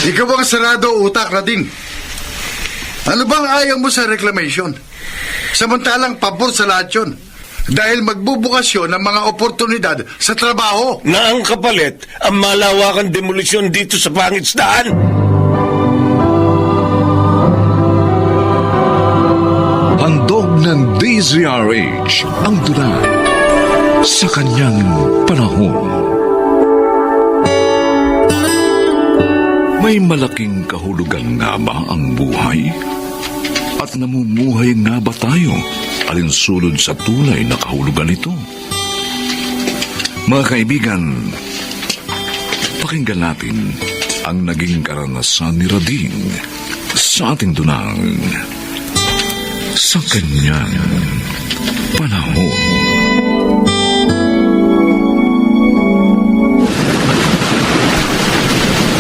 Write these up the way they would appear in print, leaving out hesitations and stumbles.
Ikaw ang sarado utak, Rading. Ano bang ayaw mo sa reclamation? Samantalang pabor sa lahat yun. Dahil magbubukas yun ng mga oportunidad sa trabaho. Na ang kapalit, ang malawakang demolisyon dito sa pangisdaan. Handog ng DZRH ang tula sa kanyang panahon. May malaking kahulugan nga ba ang buhay? At namumuhay nga ba tayo alinsulod sa tunay na kahulugan nito? Mga kaibigan, pakinggan natin ang naging karanasan ni Rading sa ating dunang sa kanyang panahon.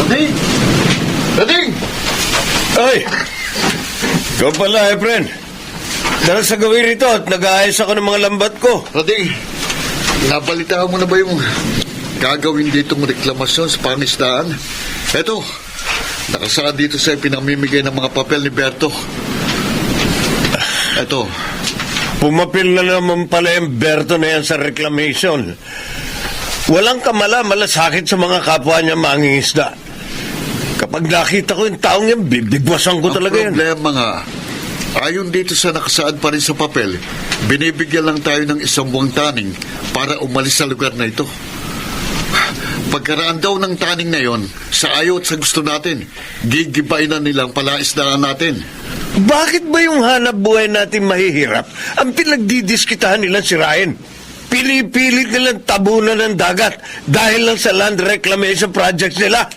Rading! Rading! Ay! Ikaw pala, friend. Dahil sa gawin rito at nag-aayos ako ng mga lambat ko. Rading, nabalitaan mo na ba yung gagawin ditong reklamasyon sa pangisdaan? Eto, nakasaad dito sa pinamimigay ng mga papel ni Berto. Eto. Pumapil na naman pala yung Berto na yan sa reclamation. Walang kamala-malasakit sa mga kapwa niya mangingisda. Kapag nakita ko yung taong yan, bibigwasan ko talaga yan. Ang problema nga, ayon dito sa nakasaad pa rin sa papel, binibigyan lang tayo ng 1 buwang taning para umalis sa lugar na ito. Pagkaraan daw ng taning na yon, sa ayaw at sa gusto natin, gigibay na nilang palaisdaan natin. Bakit ba yung hanap buhay natin mahihirap ang pinagdidiskitahan nilang sirain? Pili-pilit nilang tabunan ng dagat dahil lang sa land reclamation projects nila.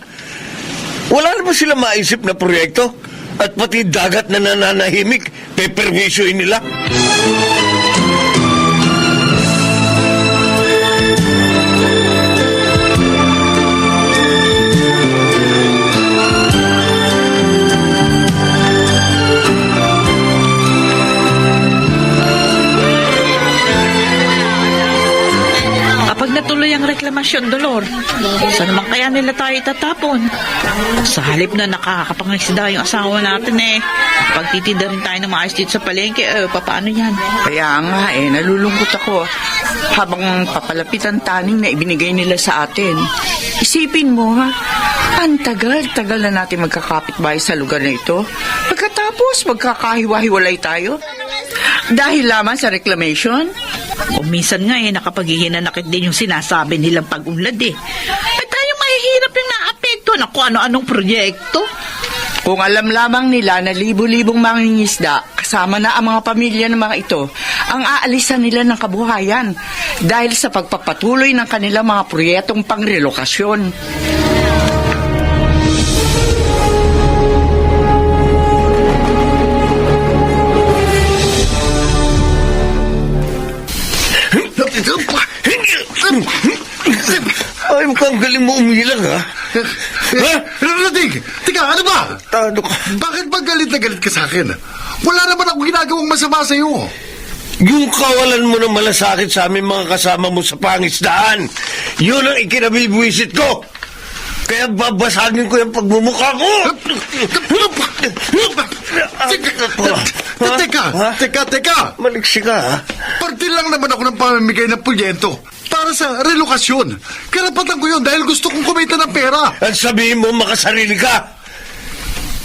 Wala na ba sila maisip na proyekto? At pati dagat na nananahimik, peperwisyoin nila? Kapag natuloy ang reklamasyon, Dolor, saan naman kaya nila tayo itatapon? Sa halip na nakakapangisda yung asawa natin pagtitinda rin tayo ng maayos dito sa palengke, paano yan? Kaya nga nalulungkot ako habang papalapit ang taning na ibinigay nila sa atin. Isipin mo ang tagal-tagal na natin magkakapitbahay sa lugar na ito. Pagkatapos magkakahiwa-hiwalay tayo dahil lamang sa reclamation. O minsan nga nakapaghihinanakit din yung sinasabi nilang pag-unlad Ay tayo mahihirap yung naapekto na kung ano-anong proyekto. Kung alam lamang nila na libo-libong mangingisda kasama na ang mga pamilya ng mga ito ang aalisan nila ng kabuhayan dahil sa pagpapatuloy ng kanilang mga proyektong pangrelokasyon. Ay, mukhang galing mo umilang, ha? Rading, tika, ano ba? Tado ka. Bakit ba galit na galit ka sa akin? Wala naman ako ginagawang masama sa iyo. Yung kawalan mo ng malasakit sa aming mga kasama mo sa pangisdaan, yun ang ikinabibwisit ko. Kaya babasagin ko yung pagmumukha ko. Teka. Maliksi ka, ha? Parte lang naman ako ng pamimigay ng proyekto para sa relokasyon. Karapatan ko yun dahil gusto kong kumita ng pera. At sabihin mo makasarili ka.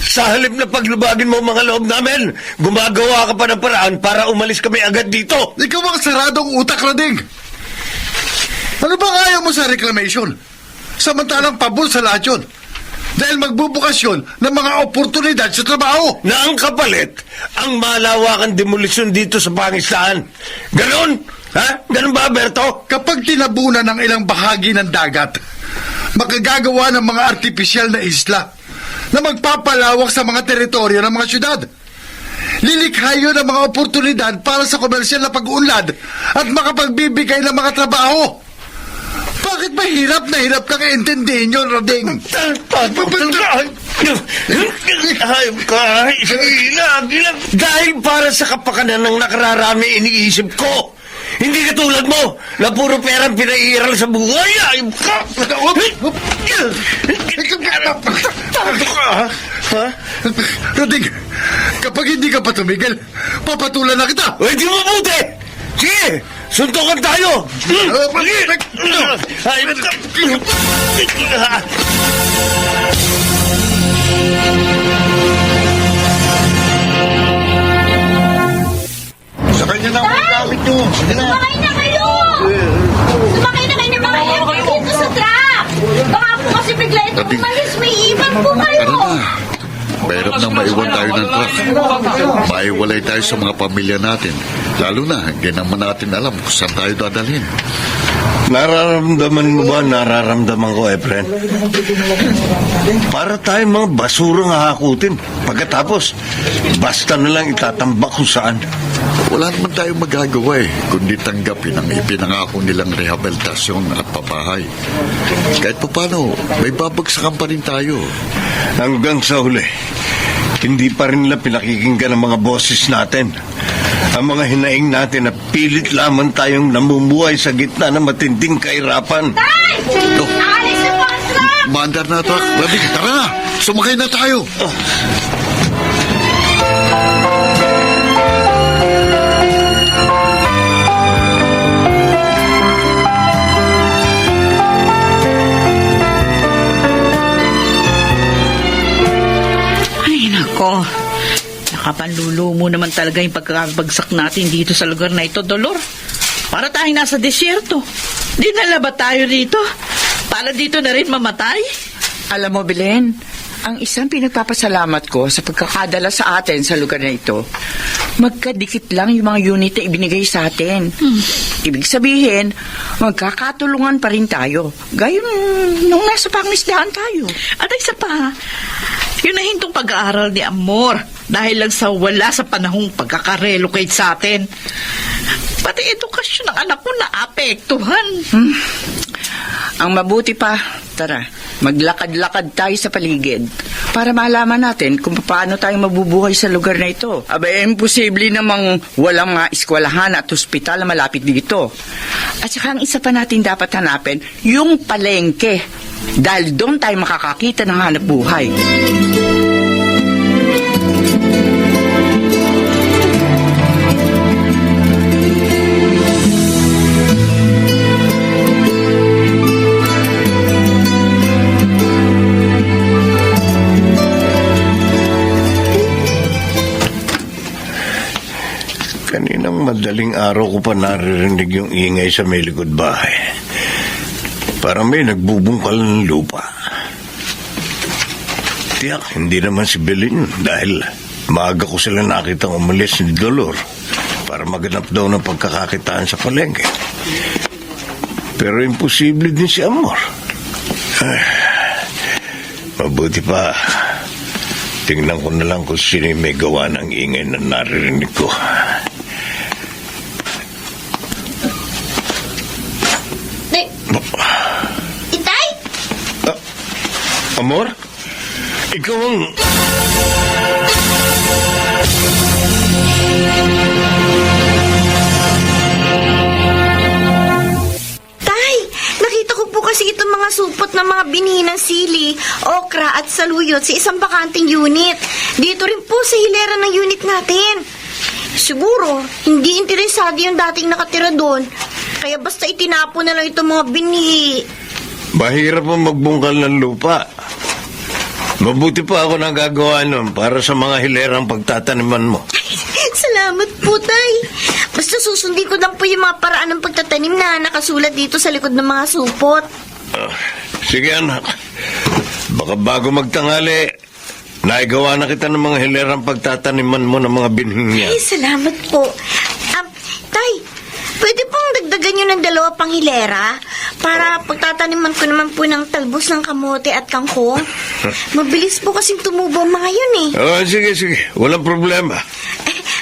Sa halip na paglubagin mo mga loob namin, gumagawa ka pa ng paraan para umalis kami agad dito. Ikaw ang saradong utak, Rading. Ano bang ayaw mo sa reclamation? Samantalang pabor sa lahat yun. Dahil magbubukas yun ng mga oportunidad sa trabaho. Na ang kapalit, ang malawakang demolisyon dito sa pangisdaan. Ganon? Ha? Ganon ba, Berto? Kapag tinabunan ng ilang bahagi ng dagat, makagagawa ng mga artipisyal na isla na magpapalawak sa mga teritoryo ng mga syudad. Lilikha yun ng mga oportunidad para sa komersyal na pag-unlad at makapagbibigay ng mga trabaho. Bakit ba hirap na hirap kang intindihin yun, Rading? Hayop ka, isang ilang. Dahil para sa kapakanan ng nakararami iniisip ko, Hindi katulad mo, na puro perang pinairal sa buhay. Ay, Tarado ka, ha? Roding, kapag hindi ka pa tumigil, papatulan na kita! Uy, di mabuti! Sige, suntukan tayo! Ay, Sa kanya na ang gamit nyo! Sige na! Sumakay na kayo! Sumakay na kayo ng mga aircraft dito sa truck! Baka po kasi bigla itong umalis, may iwan po kayo! Tara na! Mahirap nang maiwan tayo ng truck. Maiwalay tayo sa mga pamilya natin. Lalo na, hindi naman natin alam kung saan tayo dadalhin. nararamdaman mo ba nararamdaman ko, Efren? Para tayong mga basurang hahakutin. Pagkatapos, basta na lang itatambak kung saan. Wala naman tayong magagawa kundi tanggapin ang ipinangako nilang rehabilitasyon at pabahay. Kahit pa paano, may babagsakan pa rin tayo. Hanggang sa huli, hindi pa rin nila pinakikinggan ang mga boses natin. Ang mga hinaing natin na pilit lamang tayong namumuhay sa gitna ng matinding kahirapan. Tay! Oh. Nakalis na po ang truck! Maandar na truck. Rabi, tara na! Sumakay na tayo! Ay, nako. Nakapanlulo mo naman talaga yung pagkakabagsak natin dito sa lugar na ito, Dolor. Para tayong nasa desyerto. Dinala ba tayo rito? Para dito na rin mamatay? Alam mo, Belen, ang isang pinagpapasalamat ko sa pagkakadala sa atin sa lugar na ito, magkadikit lang yung mga unit na ibinigay sa atin. Ibig sabihin, magkakatulungan pa rin tayo. Gayon nung nasa pangisdaan tayo. At isa pa, yun na hintong pag-aaral ni Amor dahil lang sa wala sa panahong pagkakarelocate sa atin. Pati edukasyon ng anak ko naapektuhan. Ang mabuti pa, tara, maglakad-lakad tayo sa paligid para malaman natin kung paano tayo mabubuhay sa lugar na ito. Abay, imposible namang walang mga eskwelahan at ospital na malapit dito. At saka ang isa pa natin dapat hanapin, yung palengke. Dahil doon tayo makakakita ng hanap buhay. Kaninang madaling araw ko pa naririnig yung ingay sa may likod bahay. Parang may nagbubungkal ng lupa. Tiyak, hindi naman si Belin dahil maaga ko sila nakitang umalis ni Dolor para maganap daw ng pagkakakitaan sa palengke. Pero imposible din si Amor. Mabuti pa. Tingnan ko na lang kung sino may gawa ng ingay na naririnig ko. Itay! Amor? Ikaw ang... Tay! Nakita ko po kasi itong mga supot ng mga bininang sili, okra at saluyot sa isang bakanting unit. Dito rin po sa hilera ng unit natin. Siguro, hindi interesado yung dating nakatira doon. Kaya basta itinapon na lang itong mga binhi. Mahirap ang magbungkal ng lupa. Mabuti pa ako nang gagawa nun para sa mga hilerang pagtataniman mo. Salamat po, Tay. Basta susundin ko lang po yung mga paraan ng pagtatanim na nakasulat dito sa likod ng mga supot. Sige anak, baka bago magtangali, naigawa na kita ng mga hilerang pagtataniman mo ng mga binhing yan. Ay, salamat po. Tay, pwede pong dagdagan nyo ng 2 pang hilera para pagtataniman ko naman po ng talbos ng kamote at kangkong. Mabilis po kasing tumubo ang mga yun eh. Oh, sige, walang problema.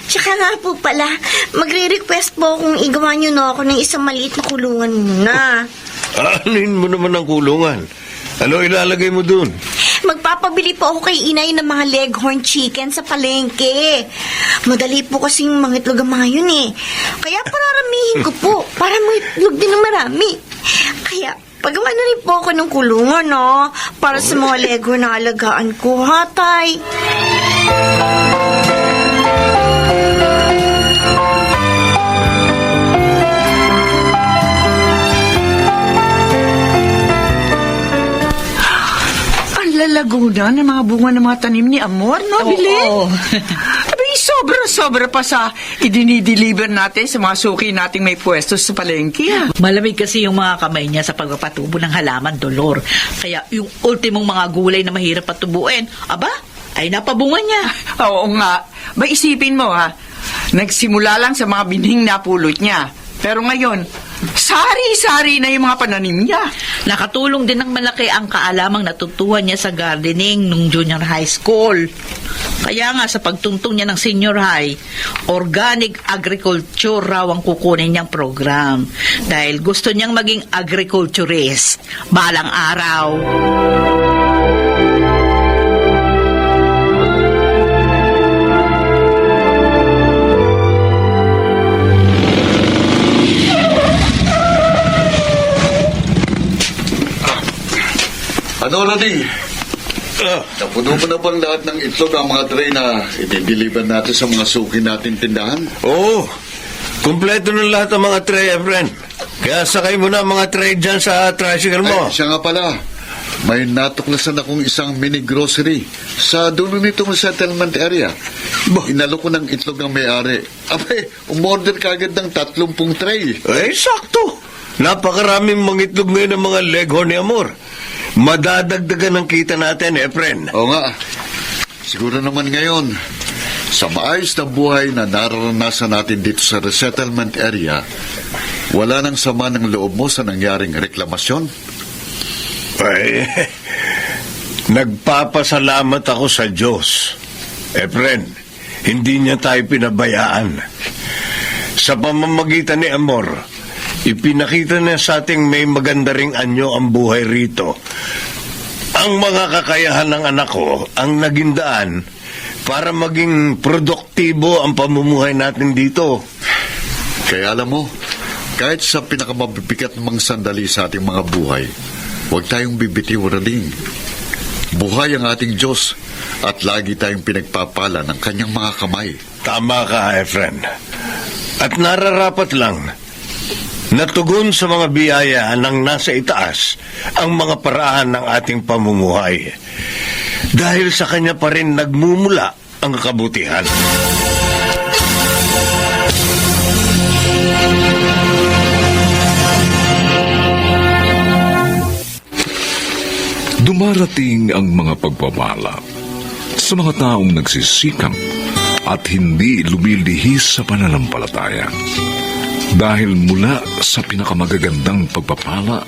Tsaka nga po pala, magre-request po kung igawa nyo na ako ng isang maliit na kulungan muna. Anuhin mo naman ang kulungan. Ano ilalagay mo dun? Magpapabili po ako kay inay ng mga leghorn chicken sa palengke. Madali po kasing mangitlog ang mga yun eh. Kaya pararamihin ko po para mangitlog din ng marami. Kaya pagawa na rin po ako ng kulungan, no? Para sa mga Lego na alagaan ko, ha, Tay? Ang lalaguna ng mga bunga ng mga tanim ni Amor, no, Bilin? Oo. Abay, sobra-sobra pa sa idinideliver natin sa mga suki nating may pwesto sa palengke. Malamig kasi yung mga kamay niya sa pagpapatubo ng halaman, Dolor. Kaya yung ultimong mga gulay na mahirap patubuin, aba, ay napabunga niya. Oo nga. Ba, isipin mo, ha? Nagsimula lang sa mga binhing na pulot niya. Pero ngayon, sari-sari na yung mga pananim niya. Nakatulong din ng malaki ang kaalamang natutuhan niya sa gardening nung junior high school. Kaya nga sa pagtungtong niya ng senior high, organic agriculture raw ang kukunin niyang program. Dahil gusto niyang maging agriculturist balang araw. Ano, Rading? Napuno mo na bang lahat ng itlog ang mga tray na i-deliver natin sa mga suki natin tindahan? Oo. Kumpleto na lahat ng mga tray, Efren. Kaya sakay mo na ang mga tray dyan sa tricycle mo. Ay, siya nga pala. May natuklasan akong isang mini grocery sa dulo nitong settlement area. Inalo ko ng itlog ng may-ari. Abay, umorder ka agad ng 30 tray. Eh, sakto. Napakaraming mga itlog ngayon ng mga Leghorn ni Amor. Madadagdagan ng kita natin, Efren. Oo nga. Siguro naman ngayon, sa maayos na buhay na nararanasan natin dito sa resettlement area, wala nang sama ng loob mo sa nangyaring reklamasyon. Ay, nagpapasalamat ako sa Diyos. Efren, hindi niya tayo pinabayaan. Sa pamamagitan ni Amor, ipinakita niya sa ating may maganda ring anyo ang buhay rito. Ang mga kakayahan ng anak ko ang naging daan para maging produktibo ang pamumuhay natin dito. Kaya alam mo, kahit sa pinakamabibigat ng mga sandali sa ating mga buhay, huwag tayong bibitiw, Rading. Buhay ang ating Diyos at lagi tayong pinagpapala ng kanyang mga kamay. Tama ka, Efren. At nararapat lang natugon sa mga biyaya ng nasa itaas ang mga paraan ng ating pamumuhay. Dahil sa kanya pa rin nagmumula ang kabutihan. Dumarating ang mga pagpapala sa mga taong nagsisikap at hindi lumilihis sa pananampalataya. Dahil mula sa pinakamagagandang pagpapala,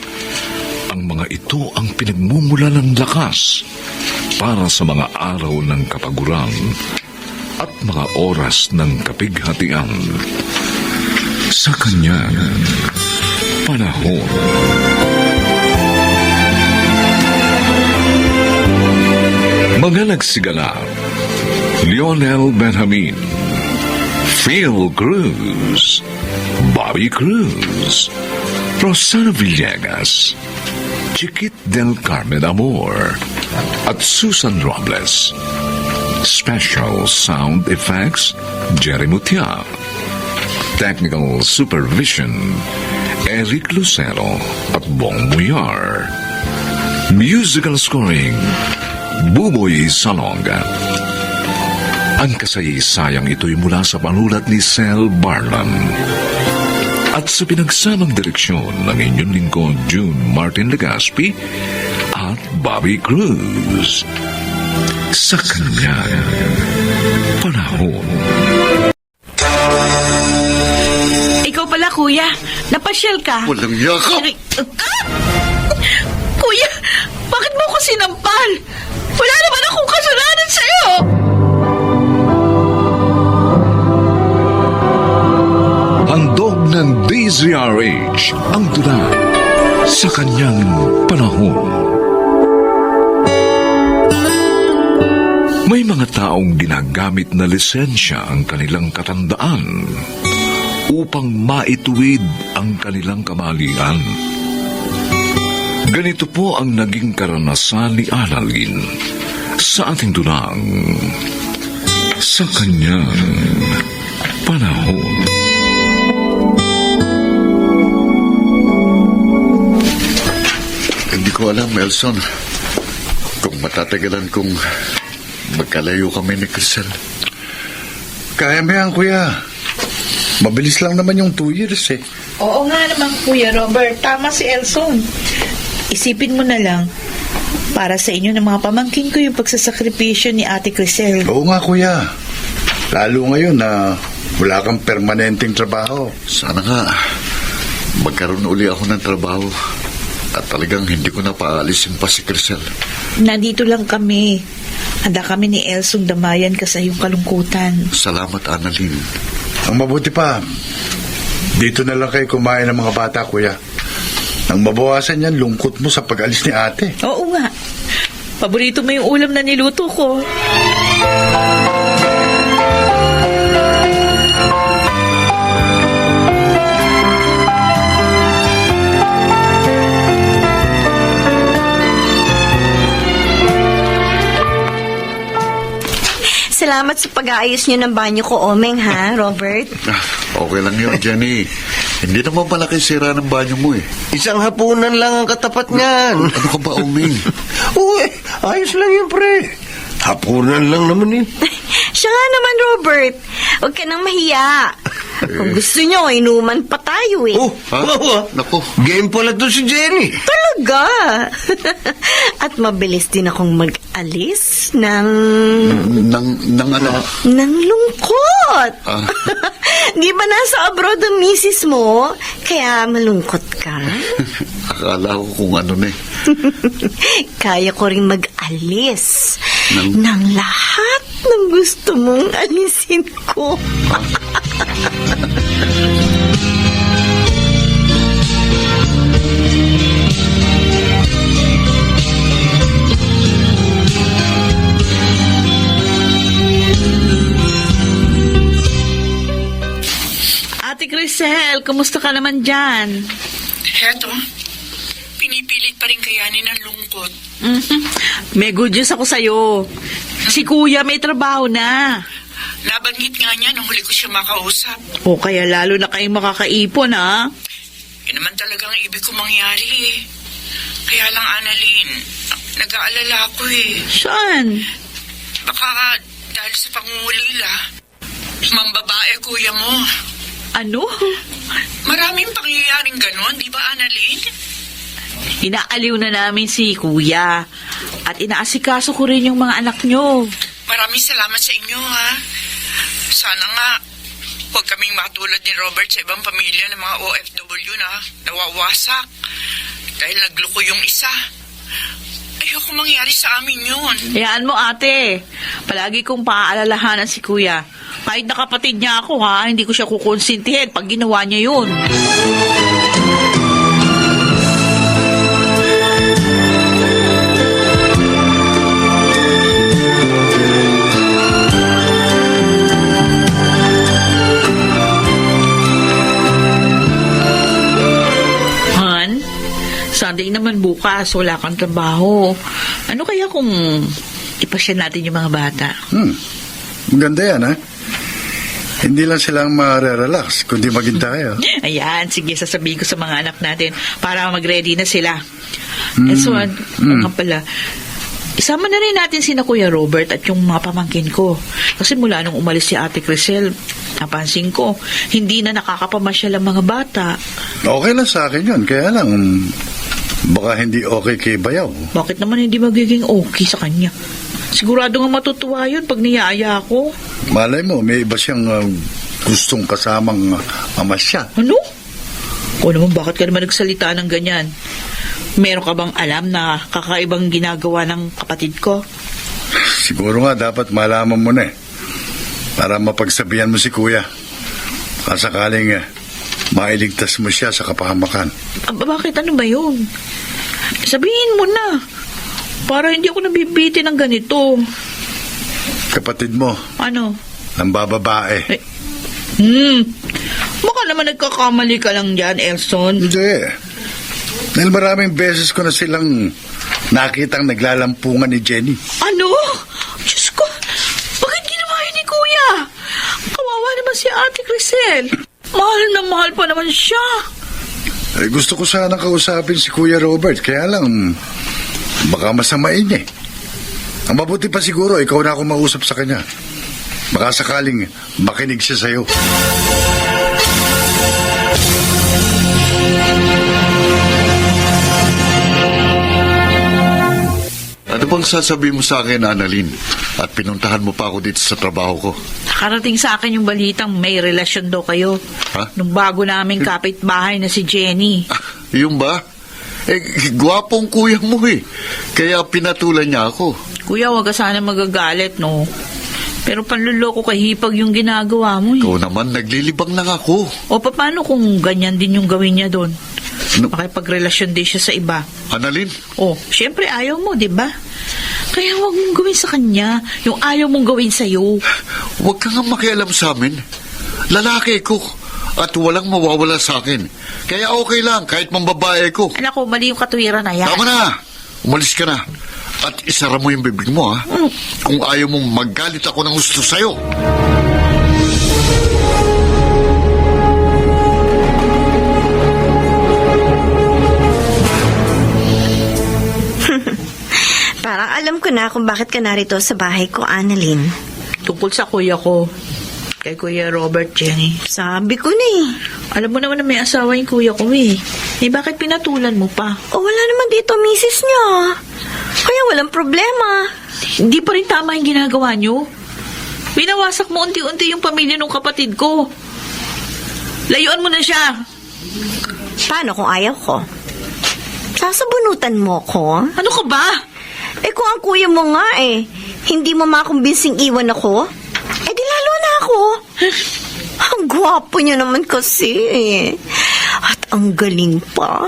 ang mga ito ang pinagmumula ng lakas para sa mga araw ng kapaguran at mga oras ng kapighatian. Sa kanyang panahon. Mga nagsigala, Lionel Benjamin, Phil Cruz, Bobby Cruz, Rosana Villegas, Chiquit del Carmen Amor, at Susan Robles. Special Sound Effects, Jerry Mutia. Technical Supervision, Eric Lucero at Bong Muyar. Musical Scoring, Buboy Salonga. Ang kasaysayang ito'y mula sa panulat ni Sel Barlan. At sa pinagsamang direksyon ng inyong lingkod June Martin Legaspi at Bobby Cruz. Sa kanyang panahon. Ikaw pala, kuya. Napasyal ka. Walang yakap! Kuya, bakit mo ako sinampal? Wala naman akong kasalanan sa'yo. Handog ng DZRH ang tula sa kanyang panahon. May mga taong ginagamit na lisensya ang kanilang katandaan upang maituwid ang kanilang kamalian. Ganito po ang naging karanasan ni Annalyn sa ating dunang sa kanyang panahon. Hindi ko alam, Elson, kung matatagalan kong magkalayo kami ni Crisel. Kaya mo yan, kuya. Mabilis lang naman yung 2 years eh. Oo nga naman, Kuya Robert. Tama si Elson. Isipin mo na lang, para sa inyo ng mga pamangkin ko yung pagsasakripisyo ni Ate Crisel. Oo nga, kuya. Lalo ngayon na wala kang permanenteng trabaho. Sana nga, magkaroon uli ako ng trabaho. At talagang hindi ko na paalisin pa si Crisel. Nandito lang kami. Handa kami ni Elsong damayan ka sa iyong kalungkutan. Salamat, Annalyn. Ang mabuti pa, dito na lang kayo kumain ng mga bata, kuya. Nang mabawasan yan, lungkot mo sa pag-alis ni ate. Oo nga. Paborito mo yung ulam na niluto ko. Salamat sa pag-aayos niyo ng banyo ko, Omeng, ha, Robert? Okay lang yun, Jenny. Hindi naman malaki sira ng banyo mo eh. Isang hapunan lang ang katapat niyan. Ano ka ba, Oming? Uy, ayos lang yun, pre. Hapunan lang naman eh. Siya nga naman, Robert. Huwag ka nang mahiya. Kung gusto niyo, inuman pa tayo eh. Oh, Ha? wow, Naku. game pala to si Jenny. Talaga. At mabilis din akong mag-alis ng Ano? ng lungkot. Ah. Di ba nasa abroad ang misis mo? Kaya malungkot ka? Akala ko kung ano na eh. Kaya ko rin mag-alis ng lahat ng gusto mong alisin ko. Ate Crisel, kumusta ka naman dyan? Heto, pinipilit pa rin kayanin ang lungkot. Mhm. May good news ako sa'yo. Si Kuya may trabaho na. Nabanggit nga niya nung huli ko siya makausap. O kaya lalo na kayong makakaipon, ha? Yan naman talagang ibig ko mangyari eh. Kaya lang, Annalyn, nag-aalala ako eh. Saan? Baka dahil sa pangungulila, mambabae kuya mo. Ano? Maraming pangyayaring ganon, di ba, Annalyn? Inaaliw na namin si Kuya. At inaasikaso ko rin yung mga anak nyo. Maraming salamat sa inyo, ha? Sana nga, huwag kaming matulad ni Robert sa ibang pamilya ng mga OFW na nawawasak dahil nagluko yung isa. Ayoko mangyari sa amin yun. Hayaan mo, ate. Palagi kong paaalalahanan si Kuya. Kahit na kapatid niya ako, ha? Hindi ko siya kukonsintihin pag ginawa niya yun. Han, Sunday naman bukas, wala kang trabaho. Ano kaya kung ipasya natin yung mga bata? Maganda yan, ha? Hindi lang silang marerelax, kundi maging tayo. Ayan, sige, sasabihin ko sa mga anak natin para mag-ready na sila. And so, nga pala, isama na rin natin sina Kuya Robert at yung mga pamangkin ko. Kasi mula nung umalis si Ate Crisel, napansin ko, hindi na nakakapamasyal ang mga bata. Okay lang sa akin yun, kaya lang, baka hindi okay kay Bayaw. Bakit naman hindi magiging okay sa kanya? Sigurado nga matutuwa yun pag niyaya ko. Malay mo, may iba siyang gustong kasamang amasya. Ano? O naman, bakit ka naman nagsalita ng ganyan? Meron ka bang alam na kakaibang ginagawa ng kapatid ko? Siguro nga dapat malaman mo na eh. Para mapagsabihan mo si Kuya. Kasakaling mailigtas mo siya sa kapahamakan. Bakit? Ano ba yun? Sabihin mo na. Para hindi ako nabibiti ng ganito. kapatid mo, Ano? ng bababae. Baka naman nagkakamali ka lang dyan, Elson. Hindi. Dahil maraming beses ko na silang nakitang naglalampungan ni Jenny. Ano? Diyos ko, bakit ginawa yun ni Kuya? Kawawa naman si Ate Crisel. Mahal na mahal pa naman siya. Eh, gusto ko sanang kausapin si Kuya Robert, kaya lang baka masamain niya. Ang mabuti pa siguro, ikaw na ako mausap sa kanya. Baka sakaling makinig siya sa'yo. Ano bang sasabihin mo sa akin, Annalyn? At pinuntahan mo pa ako dito sa trabaho ko. Nakarating sa akin yung balitang may relasyon daw kayo. Ha? Nung bago naming kapitbahay na si Jenny. Yung ba? Gwapong kuya mo eh. Kaya pinatulan niya ako. Kuya, wag ka sana magagalit, no? Pero panluloko kay Hipag yung ginagawa mo, eh. Ikaw naman, naglilibang lang ako. O paano kung ganyan din yung gawin niya doon? Ano? Makipagrelasyon din siya sa iba. Annalyn, Oh, syempre ayaw mo, di ba? Kaya wag mong gawin sa kanya yung ayaw mong gawin sa'yo. huwag ka nga makialam sa amin. Lalaki ko. At walang mawawala sa akin. Kaya okay lang, kahit mambabae ko. Anak ko, mali yung katwiran na yan. Tama na! Umalis ka na. At isara mo yung bibig mo, ha? Kung ayaw mong magalit ako ng gusto sa'yo. Parang alam ko na kung bakit ka narito sa bahay ko, Annalyn. Tungkol sa kuya ko, kay Kuya Robert, Jenny. Sabi ko na eh. Alam mo naman na may asawa yung kuya ko, eh. Eh, bakit pinatulan mo pa? O wala naman dito misis niya. Kaya walang problema. Hindi pa rin tama yung ginagawa nyo. Binawasak mo unti-unti yung pamilya ng kapatid ko. Layuan mo na siya. Paano kung ayaw ko? Sasabunutan mo ko? Ano ka ba? Eh kung ang kuya mo nga hindi mo makumbinsing iwan ako, di lalo na ako. Ang gwapo niya naman kasi. At ang galing pa.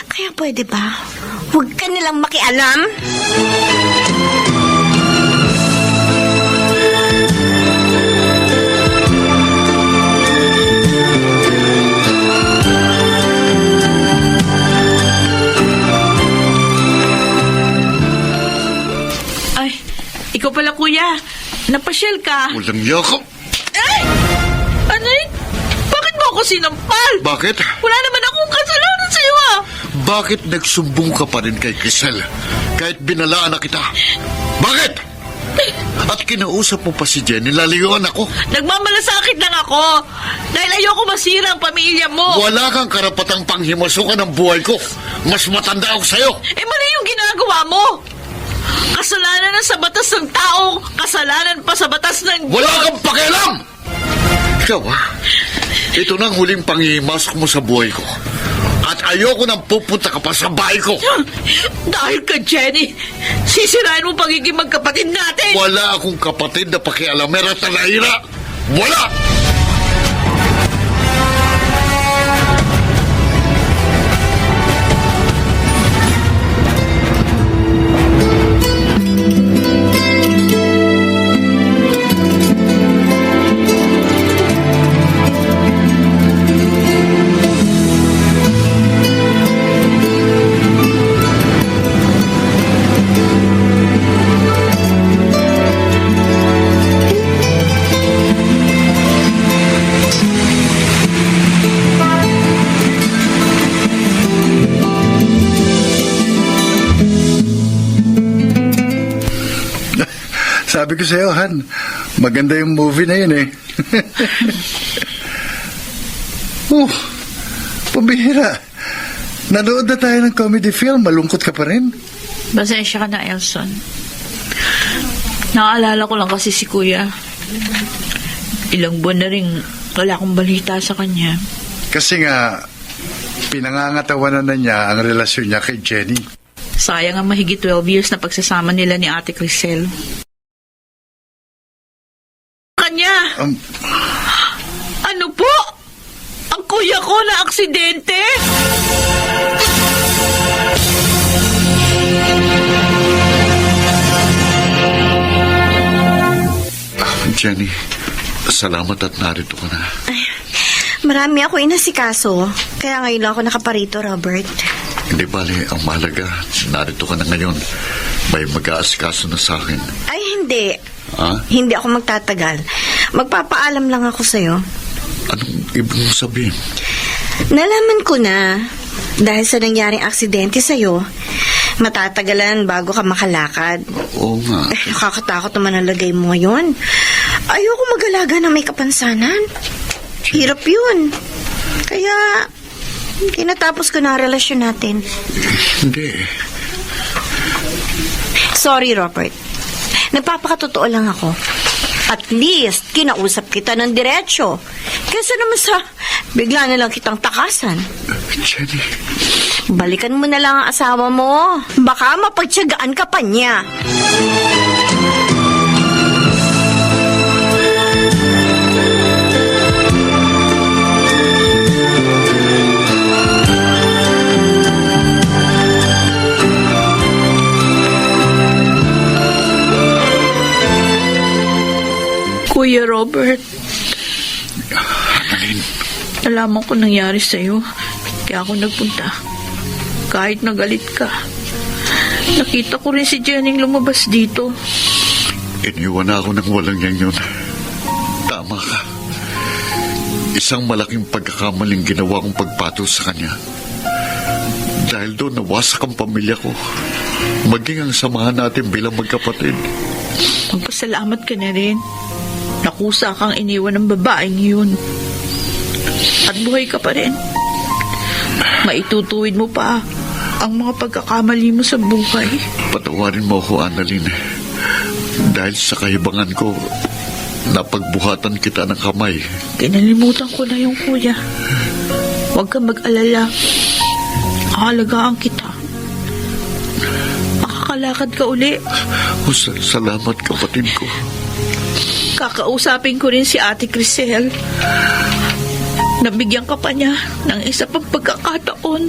Kaya pwede ba? Huwag ka nilang makialam. Ay, ikaw pala kuya. Napasyal ka. Walang yakap. Ay! Anay, bakit mo ako sinampal? Bakit? Wala naman akong kasalanan sa'yo, ah. Bakit nagsumbong ka pa rin kay Crisel? Kahit binalaan na kita. Bakit? At kinausap mo pa si Jenny, lalayuan ako. Nagmamalasakit lang ako. Dahil ayoko masira ang pamilya mo. Wala kang karapatang panghimasukan ng buhay ko. Mas matanda ako sa'yo. Eh, mali yung ginagawa mo. Kasalanan na sa batas ng tao, kasalanan pa sa batas ng... Wala kang pakialam! Ikaw, ito na ang huling panghihimasok mo sa buhay ko. At ayoko nang pupunta ka pa sa bahay ko. Dahil ka, Jenny, sisirain mo pagiging magkapatid natin. Wala akong kapatid na pakialamera at talaira. Wala! Sabi ko sa'yo, Han, maganda yung movie na yun eh. Pambihira. Nanood na tayo ng comedy film, malungkot ka pa rin. Pasensya ka na, Elson. Naaalala ko lang kasi si Kuya. Ilang buwan na rin wala akong balita sa kanya. Kasi nga, pinangangatawanan na niya ang relasyon niya kay Jenny. Sayang ang mahigit 12 years na pagsasama nila ni Ate Crisel. Kanya! Ano po? Ang kuya ko na aksidente? Jenny, salamat at narito ka na. Marami ako inasikaso. Kaya ngayon lang ako nakaparito, Robert. Hindi bale, ang mahalaga, narito ka na ngayon. May mag-aasikaso na sa akin. Ay, hindi. Ha? Hindi ako magtatagal. Magpapaalam lang ako sa'yo. Anong ibig mo sabihin? Nalaman ko na, dahil sa nangyaring aksidente sa'yo, matatagalan bago ka makalakad. Oo nga. Nakakatakot naman ang lagay mo ngayon. Ayoko mag-alaga ng may kapansanan. Hirap yun. Kaya, kinatapos ko na ang relasyon natin. Hindi. Sorry, Robert. Nagpapakatotoo lang ako. At least, kinausap kita ng diretsyo. Kesa naman sa bigla na lang kitang takasan. Jenny, Balikan mo na lang ang asawa mo. Baka mapagtyagaan ka pa niya. Kuya Robert, Annalyn, nalaman ko nangyari sa'yo. Kaya ako nagpunta. Kahit nagalit ka. Nakita ko rin si Jenny lumabas dito. iniwan na ako ng walang yan yun. Tama ka. Isang malaking pagkakamaling ginawa kong pagpatol sa kanya. Dahil doon nawasak ang pamilya ko. Maging ang samahan natin bilang magkapatid. Magpasalamat ka na rin. Nakusa kang iniwan ng babaeng yun. At buhay ka pa rin. Maitutuwid mo pa ang mga pagkakamali mo sa buhay. Patawarin mo ako, Annalyn. Dahil sa kahibangan ko, napagbuhatan kita ng kamay. Kinalimutan ko na yung kuya. Huwag kang mag-alala. Aalagaan kita. Makakalakad ka uli. Salamat, kapatid ko. Kakausapin ko rin si Ate Crisel. Nabigyan ka pa niya ng isa pang pagkakataon.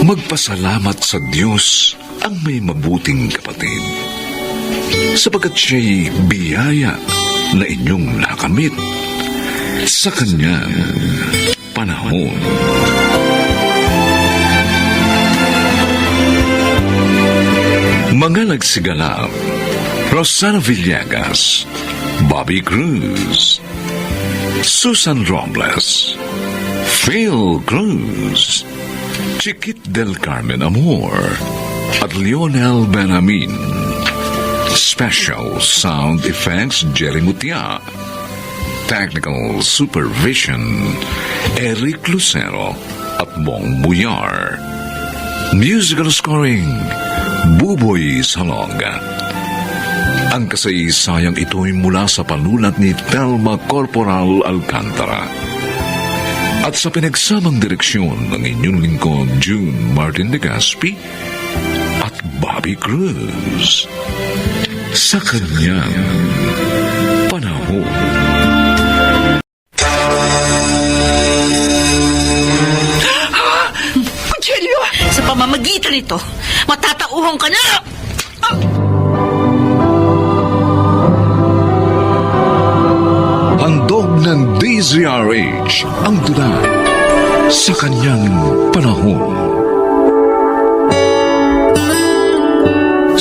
Magpasalamat sa Diyos ang may mabuting kapatid, sapagkat siya'y biyaya na inyong nakamit sa kanyang panahon. Mga nagsigalap: Rosana Villegas, Bobby Cruz, Susan Robles, Phil Cruz, Chiquit del Carmen Amor, at Lionel Benamin. Special Sound Effects Jerry Mutia. Technical Supervision Eric Lucero at Bong Buyar. Musical Scoring Buboy Salonga. Ang kasaysayang ito'y mula sa panulat ni Telma Corporal Alcantara at sa pinagsamang direksyon ng inyong lingkod June Martin de Gaspi at Bobby Cruz. Sa kanyang panahon. Rogelio! Sa pamamagitan nito, matatauhong ka na! Handog ng DZRH ang tula sa kanyang panahon.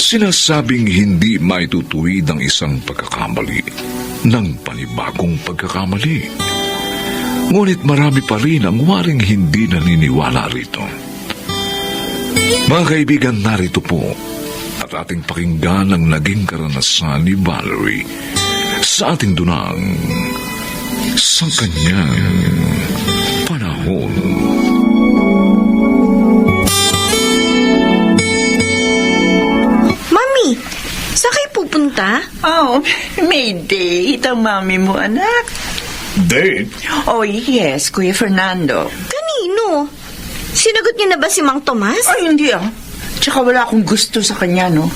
Sinasabing hindi maitutuwid ang isang pagkakamali ng panibagong pagkakamali. Ngunit marami pa rin ang waring hindi naniniwala rito. Mga kaibigan, narito po at ating pakinggan ang naging karanasan ni Valerie sa ating dunang sa kanyang panahon. Mami, saan kayo pupunta? Oh, may date ang mami mo, anak. Date? Oh, yes, Kuya Fernando. Kanino? Sinagot niyo na ba si Mang Tomas? Ay, hindi ah. Tsaka wala akong gusto sa kanya, no?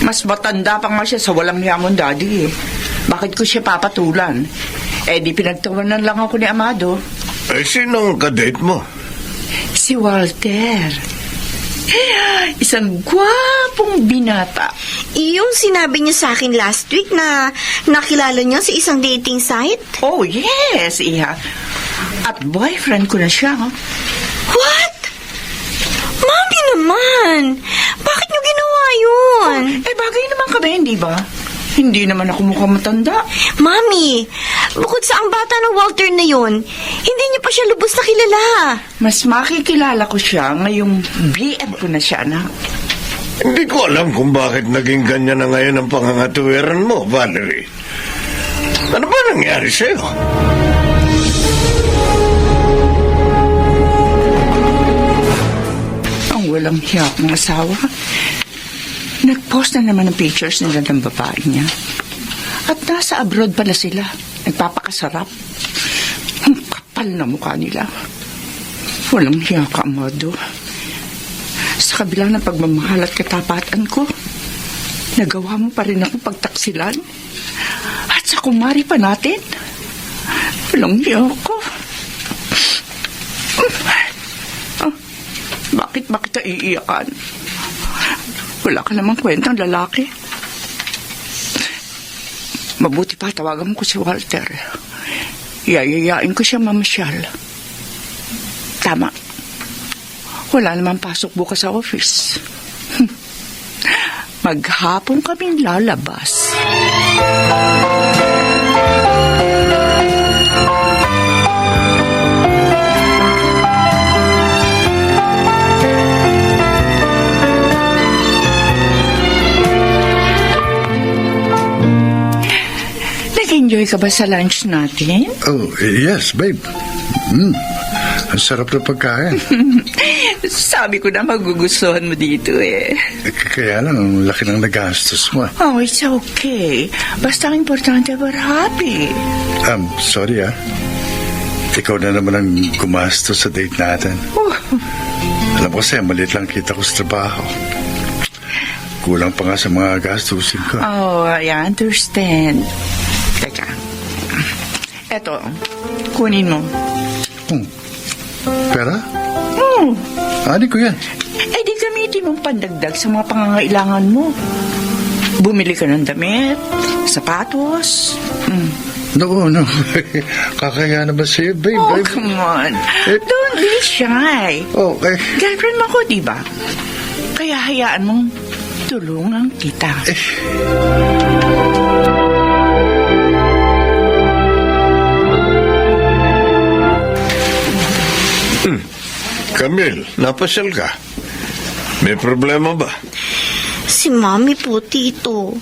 Mas matanda pa nga siya sa walang yamon daddy eh. Bakit ko siya papatulan? Eh, di pinagtawanan lang ako ni Amado. Eh, sinong kadate mo? Si Walter. Isang gwapong binata. Yung sinabi niya sa akin last week na nakilala niya sa isang dating site? Oh, yes, Iha. At boyfriend ko na siya. What? Mami naman! Bakit niyo ginawa yun? Bagay naman kami, hindi ba? Hindi naman ako mukhang matanda. Mami, bukod sa ang bata ng Walter na yun, hindi niyo pa siya lubos na kilala. Mas makikilala ko siya ngayong BM ko na siya, anak. Hindi ko alam kung bakit naging ganyan na ngayon ang pangangatuwiran mo, Valerie. Ano ba nangyari sa'yo? Ang walang hiya ng asawa. Nag-post na naman ng pictures nila ng babae niya. At nasa abroad pala sila. Nagpapakasarap. Ang kapal na mukha nila. Walang hiya ka, Amado. Sa kabila ng pagmamahal at katapatan ko, nagawa mo pa rin ako pagtaksilan. At sa kumari pa natin, walang hiya ko. Bakit kita iiyakan? Wala ka namang kwentang lalaki. Mabuti pa, tawagan mo ko si Walter. Iayayain ko siya mamasyal. Tama. Wala namang pasok bukas sa office. Maghapon kaming lalabas. Nag-enjoy ka ba sa lunch natin? Oh, yes, babe. Ang sarap na pagkain. Sabi ko na magugustuhan mo dito eh. Kaya lang, ang laki ng nagastos mo. Oh, it's okay. Basta ang importante, we're happy. Sorry Ikaw na naman ang gumastos sa date natin. Oh, Alam ko kasi, maliit lang kita ko sa trabaho. Kulang pa nga sa mga gastusin ko. I understand. Teka. Eto, kunin mo. Pera? Oh, Ani ko yan. di gamitin mong pandagdag sa mga pangangailangan mo. Bumili ka ng damit, sapatos. No. Kakaya naman sa'yo, babe. Oh, babe. come on. Eh. Don't be shy. Okay. Girlfriend mo ko, di ba? Kaya hayaan mong tulungan kita. Camille, napasyal ka. May problema ba? Si Mami po, Tito.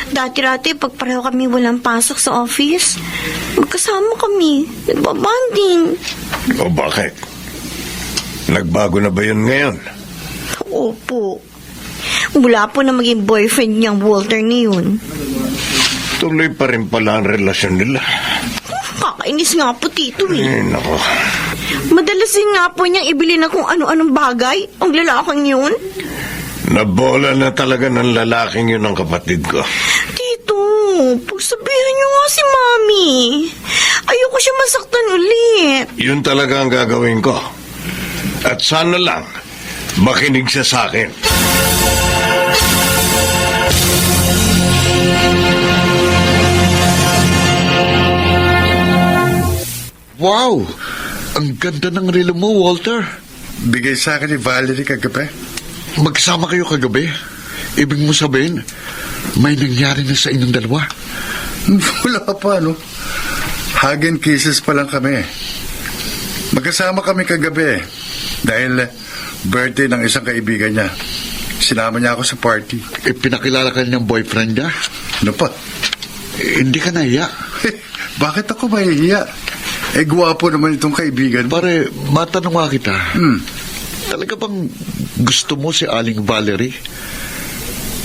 Dati-dati, pag pareho kami walang pasok sa office, magkasama kami. Nagbabanding. O bakit? Nagbago na ba yun ngayon? Opo. Mula po na maging boyfriend niyang Walter ngayon. Tuloy pa rin pala ang relasyon nila. Kakainis nga po, Tito Nako. Madalas din nga po niyang ibili na kung ano-anong bagay ang lalaking yun. Nabola na talaga ng lalaking yun ang kapatid ko. Tito, pagsabihan niyo nga si Mami. Ayoko siya masaktan ulit. Yun talaga ang gagawin ko. At sana lang, makinig siya sa akin. Wow! Ang ganda ng relo mo, Walter. Bigay sa akin ni Valerie kagabi. Magsama kayo kagabi. Ibig mo sabihin, may nangyari na sa inyong dalawa. Wala pa, no? Hug and kisses pa lang kami. Magkasama kami kagabi dahil birthday ng isang kaibigan niya. Sinama niya ako sa party. Pinakilala ka niyang boyfriend niya. Ano pa? Hindi ka nahiya. Bakit ako mahihiya? Gwapo naman itong kaibigan. Pare, matanong nga kita. Talaga bang gusto mo si Aling Valerie?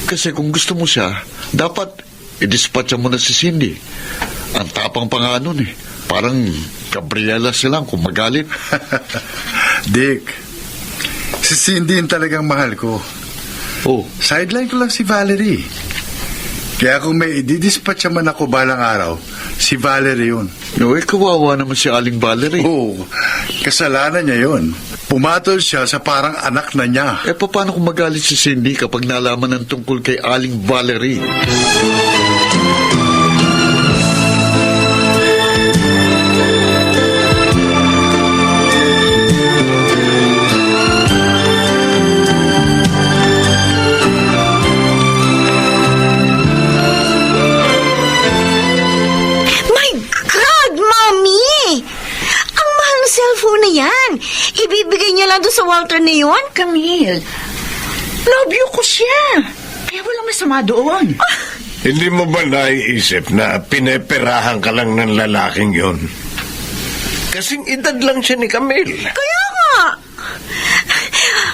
Kasi kung gusto mo siya, dapat i-dispatcha mo na si Cindy. Ang tapang pa nga nun eh. Parang Gabriela silang kung magalit. Dick, si Cindy yung talagang mahal ko. Oh, Sideline ko lang si Valerie. Kaya kung may i-dispatcha man ako balang araw, si Valerie yun. no, kawawa naman si Aling Valerie. Oo, kasalanan niya yun. Pumatol siya sa parang anak na niya. Paano kung magalit si Cindy kapag nalaman ng tungkol kay Aling Valerie? My God, Mommy! Ang mahal na cellphone na yan. Ibibigay niya lang doon sa Walter na yun? Camille, love you ko siya. Kaya walang masama doon. Hindi mo ba naiisip na pineperahan ka lang ng lalaking yon? Kasing edad lang siya ni Camille. Kaya nga.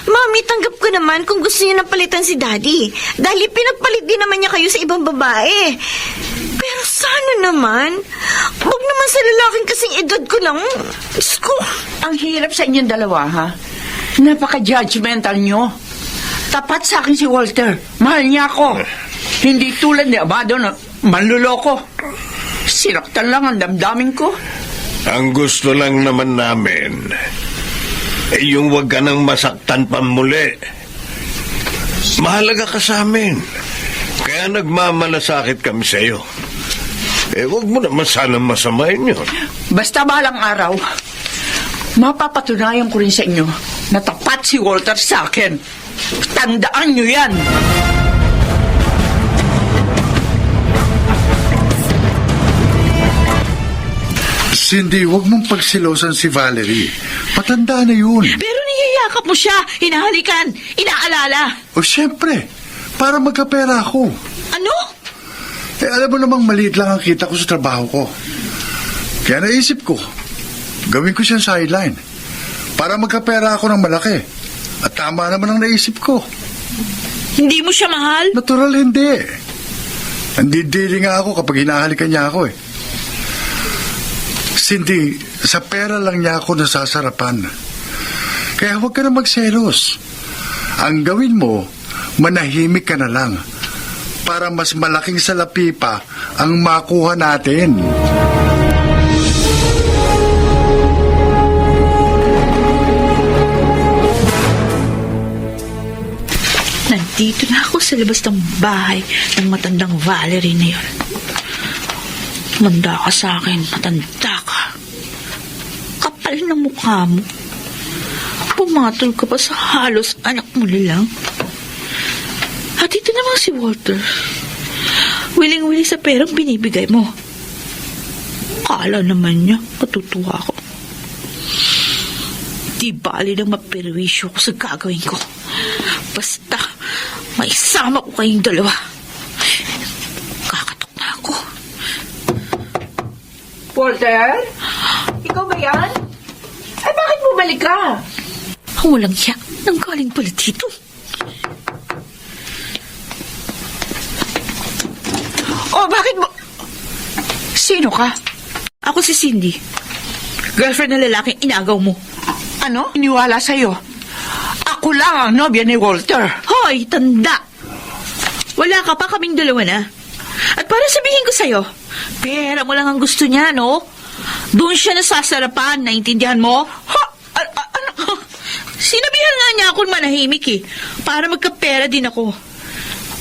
Mami, tanggap ko naman kung gusto niya napalitan si Daddy. Dahil pinagpalit din naman niya kayo sa ibang babae. Pero sana naman, huwag naman sa lalaking kasing edad ko lang. Diyos ko. Ang hirap sa inyong dalawa, ha? Napaka-judgmental nyo. Tapat sa akin si Walter. Mahal niya ako. Hindi tulad ni Amado na manluloko. Sinaktan lang ang damdamin ko. Ang gusto lang naman namin, yung wag ka nang masaktan pa muli. Mahalaga ka sa amin. Kaya nagmamalasakit kami sa iyo. Wag mo naman sanang masamain yun. Basta balang araw, mapapatunayan ko rin sa inyo na tapat si Walter sa akin. Tandaan nyo yan. Cindy, huwag mong pagsilosan si Valerie. Matanda na yun. Pero niyayakap mo siya, hinahalikan, inaalala. O siyempre, para magkapera ako. Ano? Alam mo namang maliit lang ang kita ko sa trabaho ko. Kaya naisip ko, gawin ko siyang sideline. Para magkapera ako ng malaki. At tama naman ang naisip ko. Hindi mo siya mahal? Natural hindi. Nandidiri nga ako kapag hinahalikan niya ako eh. Cindy, sa pera lang niya ako nasasarapan. Kaya huwag ka na magselos. Ang gawin mo, manahimik ka na lang para mas malaking salapi pa ang makuha natin. Nandito na ako sa labas ng bahay ng matandang Valerie na yun. Manda ka sa akin, matanda ka. Kapal ng mukha mo. Pumatol ka pa sa halos anak mo lang. At ito naman si Walter. Wiling-wili sa perang binibigay mo. Kala naman niya, matutuwa ako. Di bali nang maperwisyo ko sa gagawin ko. Basta, may sama ko kayong dalawa. Kakatok na ako. Walter? Ikaw ba yan? Ay, bakit bumalik ka? Ang walang hiya, nang galing pala dito. Oh, bakit mo... Sino ka? Ako si Cindy. Girlfriend ng lalaking inagaw mo. Ano? Iniwala sa'yo. Ako lang ang nobya ni Walter. Hoy, tanda! Wala ka pa, kaming dalawa na. At para sabihin ko sa'yo, pera mo lang ang gusto niya, no? Doon siya nasasarapan, naintindihan mo? Ha? Ano? Sinabihan nga niya akong manahimik eh, para magkapera din ako.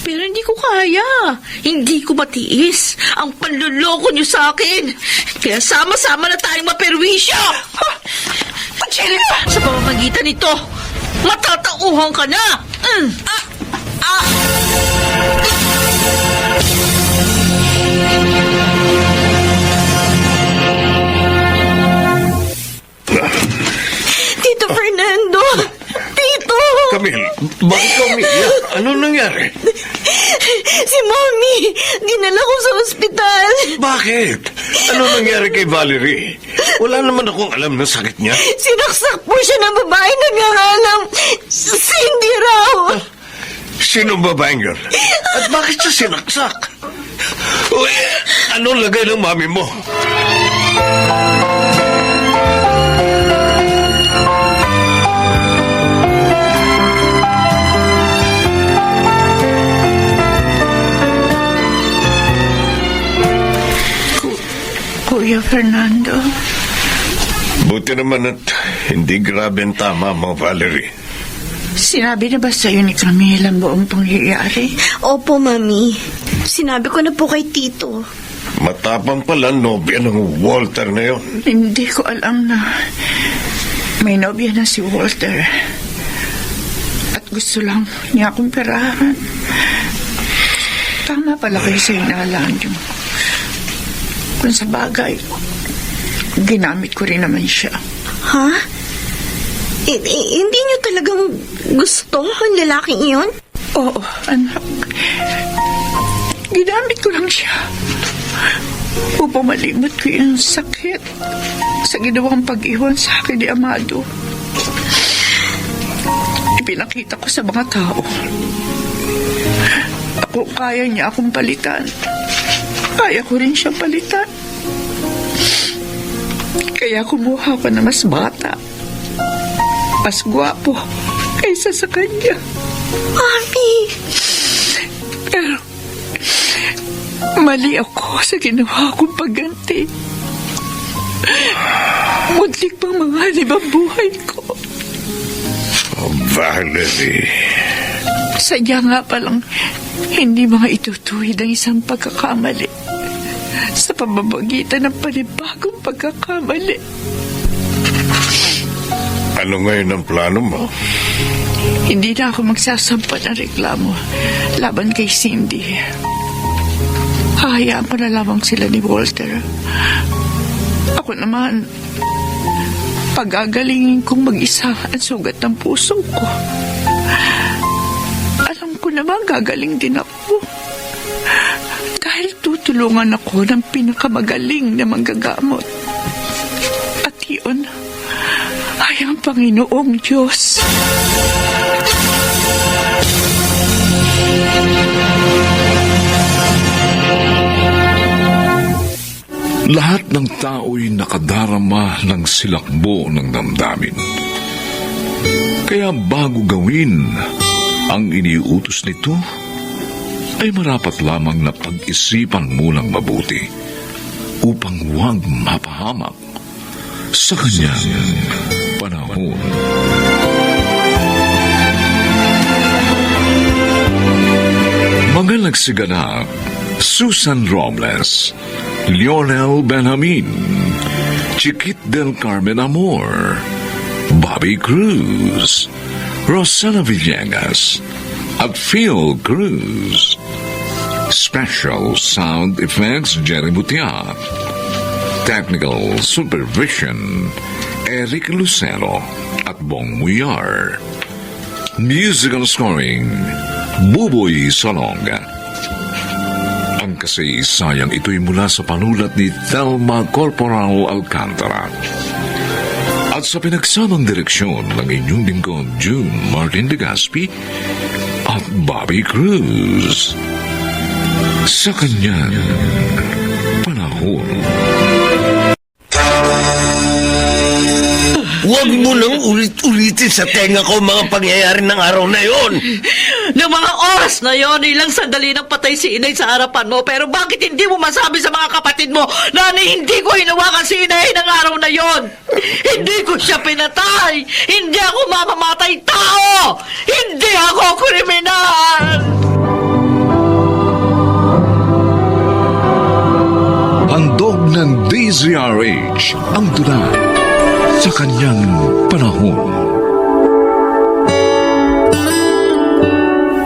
Pero hindi ko kaya. Hindi ko matiis ang panluloko niyo sa akin. Kaya sama-sama na tayong maperwisyo. Sa pamamagitan nito, matatauhan ka na. Tito Fernando! Tito! Camille, bakit ka umiiyak? Ano nangyari? Si Mommy! Dinala ko sa ospital! Bakit? Ano nangyari kay Valerie? Wala naman akong alam ng sakit niya. Sinaksak po siya ng babae nagngangalang Cindy raw! Sino babaeng yun? At bakit siya sinaksak? Uy, anong lagay ng mami mo? Kuya Fernando. Buti naman at Hindi grabe ang tama mo, Valerie. Sinabi na ba sa'yo ni Camille ang buong pangyayari? Opo, Mami. Sinabi ko na po kay Tito. Matapang pala nobya ng Walter na yun. Hindi ko alam na may nobya na si Walter. At gusto lang niya akong perahan. Tama pala kayo sa inalaan niyo. Kung sa bagay, ginamit ko rin naman siya. Ha? Hindi niyo talagang gusto ang lalaking iyon? Oo, anak. Ginamit ko lang siya upang malimot ko yung sakit sa ginawang pag-iwan sa akin ni Amado. Ipinakita ko sa mga tao. Ako, kaya niya akong palitan. Kaya ko rin siyang palitan. Kaya kumuha ko na mas bata. Mas gwapo kaysa sa kanya. Mami! Pero mali ako sa ginawa kong pagganti. Muntik pang manganib ang buhay ko. Oh, Valerie. Sadya nga palang hindi mga itutuwid ang isang pagkakamali sa pamamagitan ng panibagong pagkakamali. Ano ngayon ang plano mo? Hindi na ako magsasampa ng reklamo laban kay Cindy. Hahayaan ko na lamang sila ni Walter. Ako naman, pagagalingin kong mag-isa ang sugat ng puso ko. Alam ko naman gagaling din ako. Dahil tutulungan ako ng pinakamagaling na manggagamot. At yun ay ang Panginoong Diyos. Lahat ng tao'y nakadarama ng silakbo ng damdamin. Kaya bago gawin ang iniutos nito, ay marapat lamang na pag-isipan mo ng mabuti upang huwag mapahamak sa kanyang panahon. Mga nagsiganap, Susan Robles, Lionel Benjamin, Chiquit del Carmen Amor, Bobby Cruz, Rosana Villegas, at Phil Cruz. Special Sound Effects, Jerry Butia. Technical Supervision, Eric Lucero at Bong Muyar. Musical Scoring, Buboy Salonga. Ang kasaysayang ito'y mula sa panulat ni Thelma Corporal Alcantara. At sa pinagsamang direksyon ng inyong lingkod, June Martin de Gaspi at Bobby Cruz. Sa kanyang panahon. Huwag mo nang ulit-ulitin sa tenga ko mga pangyayari ng araw na yon. Noong mga oras na yon, ilang sandali nang patay si Inay sa harapan mo, pero bakit hindi mo masabi sa mga kapatid mo na hindi ko hinawakan si Inay ng araw na yon? Hindi ko siya pinatay! Hindi ako mamamatay tao! Hindi ako kriminal! Handog ng DZRH ang tula sa kanyang panahon.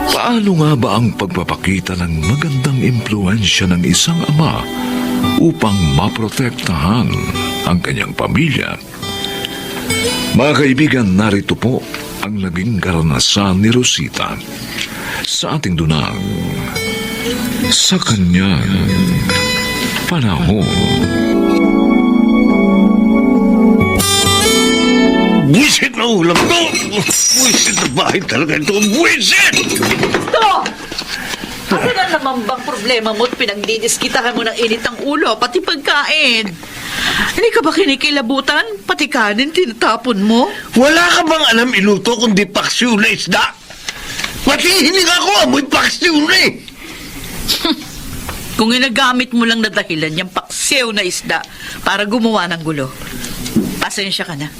Paano nga ba ang pagpapakita ng magandang impluensya ng isang ama upang maprotektahan ang kanyang pamilya? Mga kaibigan, narito po ang naging karanasan ni Rosita sa ating dunang sa kanyang panahon. Buwisit na ulam to! Buwisit na bahay talaga ito! Buwisit! Ito! Ano na naman bang problema mo at pinagdidiskitahan mo ng init ng ulo, pati pagkain? Hindi ka ba kinikilabutan? Pati kanin tinatapon mo? Wala ka bang alam iluto kundi paksiw na isda? Pati hinig ako, amoy paksiw na eh! Kung ginagamit mo lang na dahilan yung paksiw na isda para gumawa ng gulo, pasensya ka na.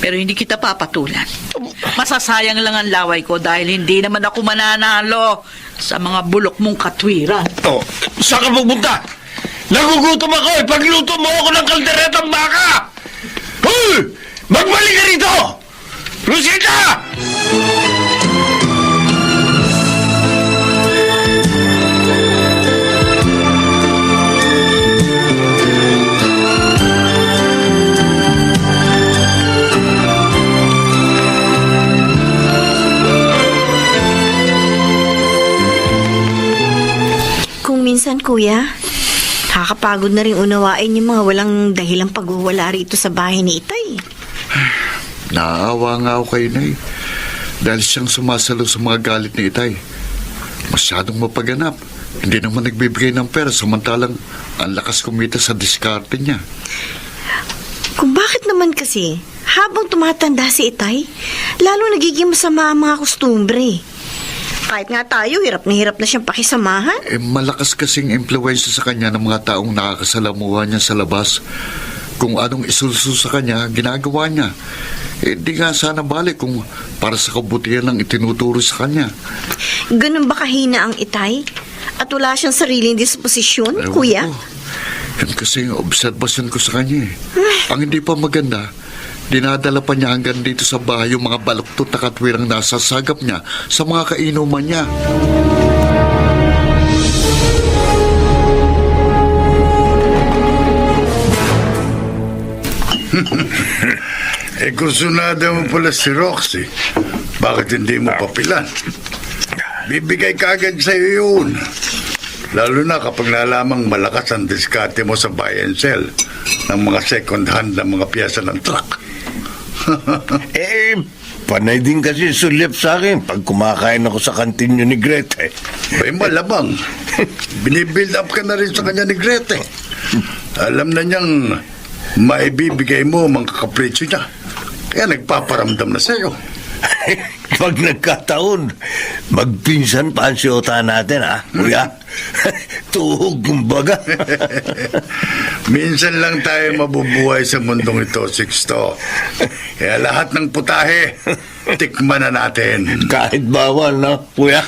Pero hindi kita papatulan. Masasayang lang ang laway ko dahil hindi naman ako mananalo sa mga bulok mong katwiran. Oh, saan ka pupunta? Nagugutom ako eh! Pagluto mo ako ng kalderetang baka! Hoy! Magbalik ka rito! Rosita! Kung minsan, kuya, nakakapagod na rin unawain yung mga walang dahilang pagwawala rito sa bahay ni Itay. Naaawa nga ako kay Nay. Dahil siyang sumasalo sa mga galit ni Itay. Masyadong mapaganap. Hindi naman nagbibigay ng pera samantalang ang lakas kumita sa diskarte niya. Kung bakit naman kasi, habang tumatanda si Itay, lalo nagiging masama ang mga kostumbre. Kahit nga tayo, hirap na siyang pakisamahan. Malakas kasing impluwensya sa kanya ng mga taong nakakasalamuha niya sa labas. Kung anong isuso sa kanya, ginagawa niya. Di nga sana balik kung para sa kabutihan lang itinuturo sa kanya. Ganun ba kahina ang Itay? At wala siyang sariling disposisyon, Ewan kuya? ko. Yan kasi yung obserbasyon ko sa kanya eh. Ang hindi pa maganda, dinadala pa niya hanggang dito sa bahay yung mga baluktot na katwirang nasasagap niya sa mga kainuman niya. Kursunada mo pala si Roxy. Bakit hindi mo papilan? Bibigay ka agad sa'yo yun. Lalo na kapag nalamang malakas ang diskarte mo sa buy and sell ng mga second hand na mga piyesa ng truck. Panay din kasi sulyap sa akin pag kumakain ako sa kantin nyo ni Grete. May malamang. Binibuild up ka na rin sa kanya ni Grete. Alam na niyang maibibigay mo mga kakapritsyo niya. Kaya nagpaparamdam na sa'yo. Pag nagkataon, magpinsan pa ang siyota natin, ha, kuya? Tuhog, kumbaga. Minsan lang tayo mabubuhay sa mundong ito, Sixto. Kaya lahat ng putahe, tikman na natin. Kahit bawal, no, kuya?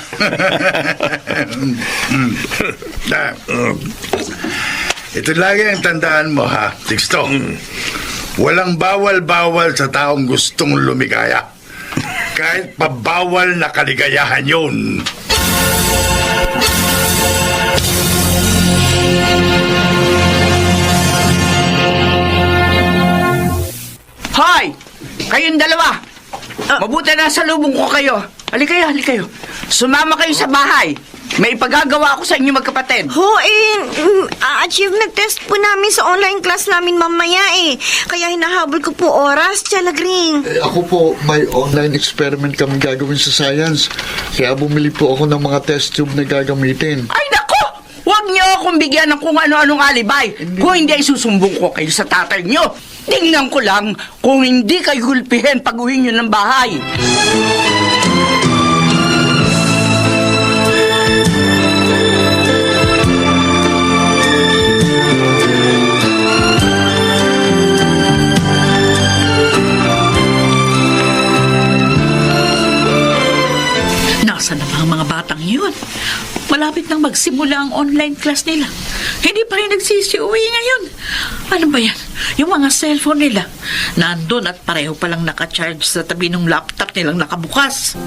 Ito lagi ang tandaan mo, ha, Sixto. Walang bawal-bawal sa taong gustong lumigaya. Kahit pabawal na kaligayahan yun. Hoy! Kayong dalawa! Mabuti na sa lubong ko kayo. Halika kayo. Sumama kayo sa bahay. May ipagagawa ako sa inyo magkapatid. Achievement test po namin sa online class namin mamaya eh. Kaya hinahabol ko po oras, Chalagring. Ako po, may online experiment kami gagawin sa science. Kaya bumili po ako ng mga test tube na gagamitin. Ay, nako! Huwag niyo akong bigyan ng kung ano-anong alibay. Kung hindi ay susumbong ko kayo sa tatay niyo. Tingnan ko lang kung hindi kayo gulpihin pag uwi niyo ng bahay. Nasaan na ang mga batang yun? Malapit nang magsimula ang online class nila. Hindi pa rin nagsisiuwi ngayon. Ano ba yan? Yung mga cellphone nila. Nandun at pareho palang nakacharge sa tabi ng laptop nilang nakabukas.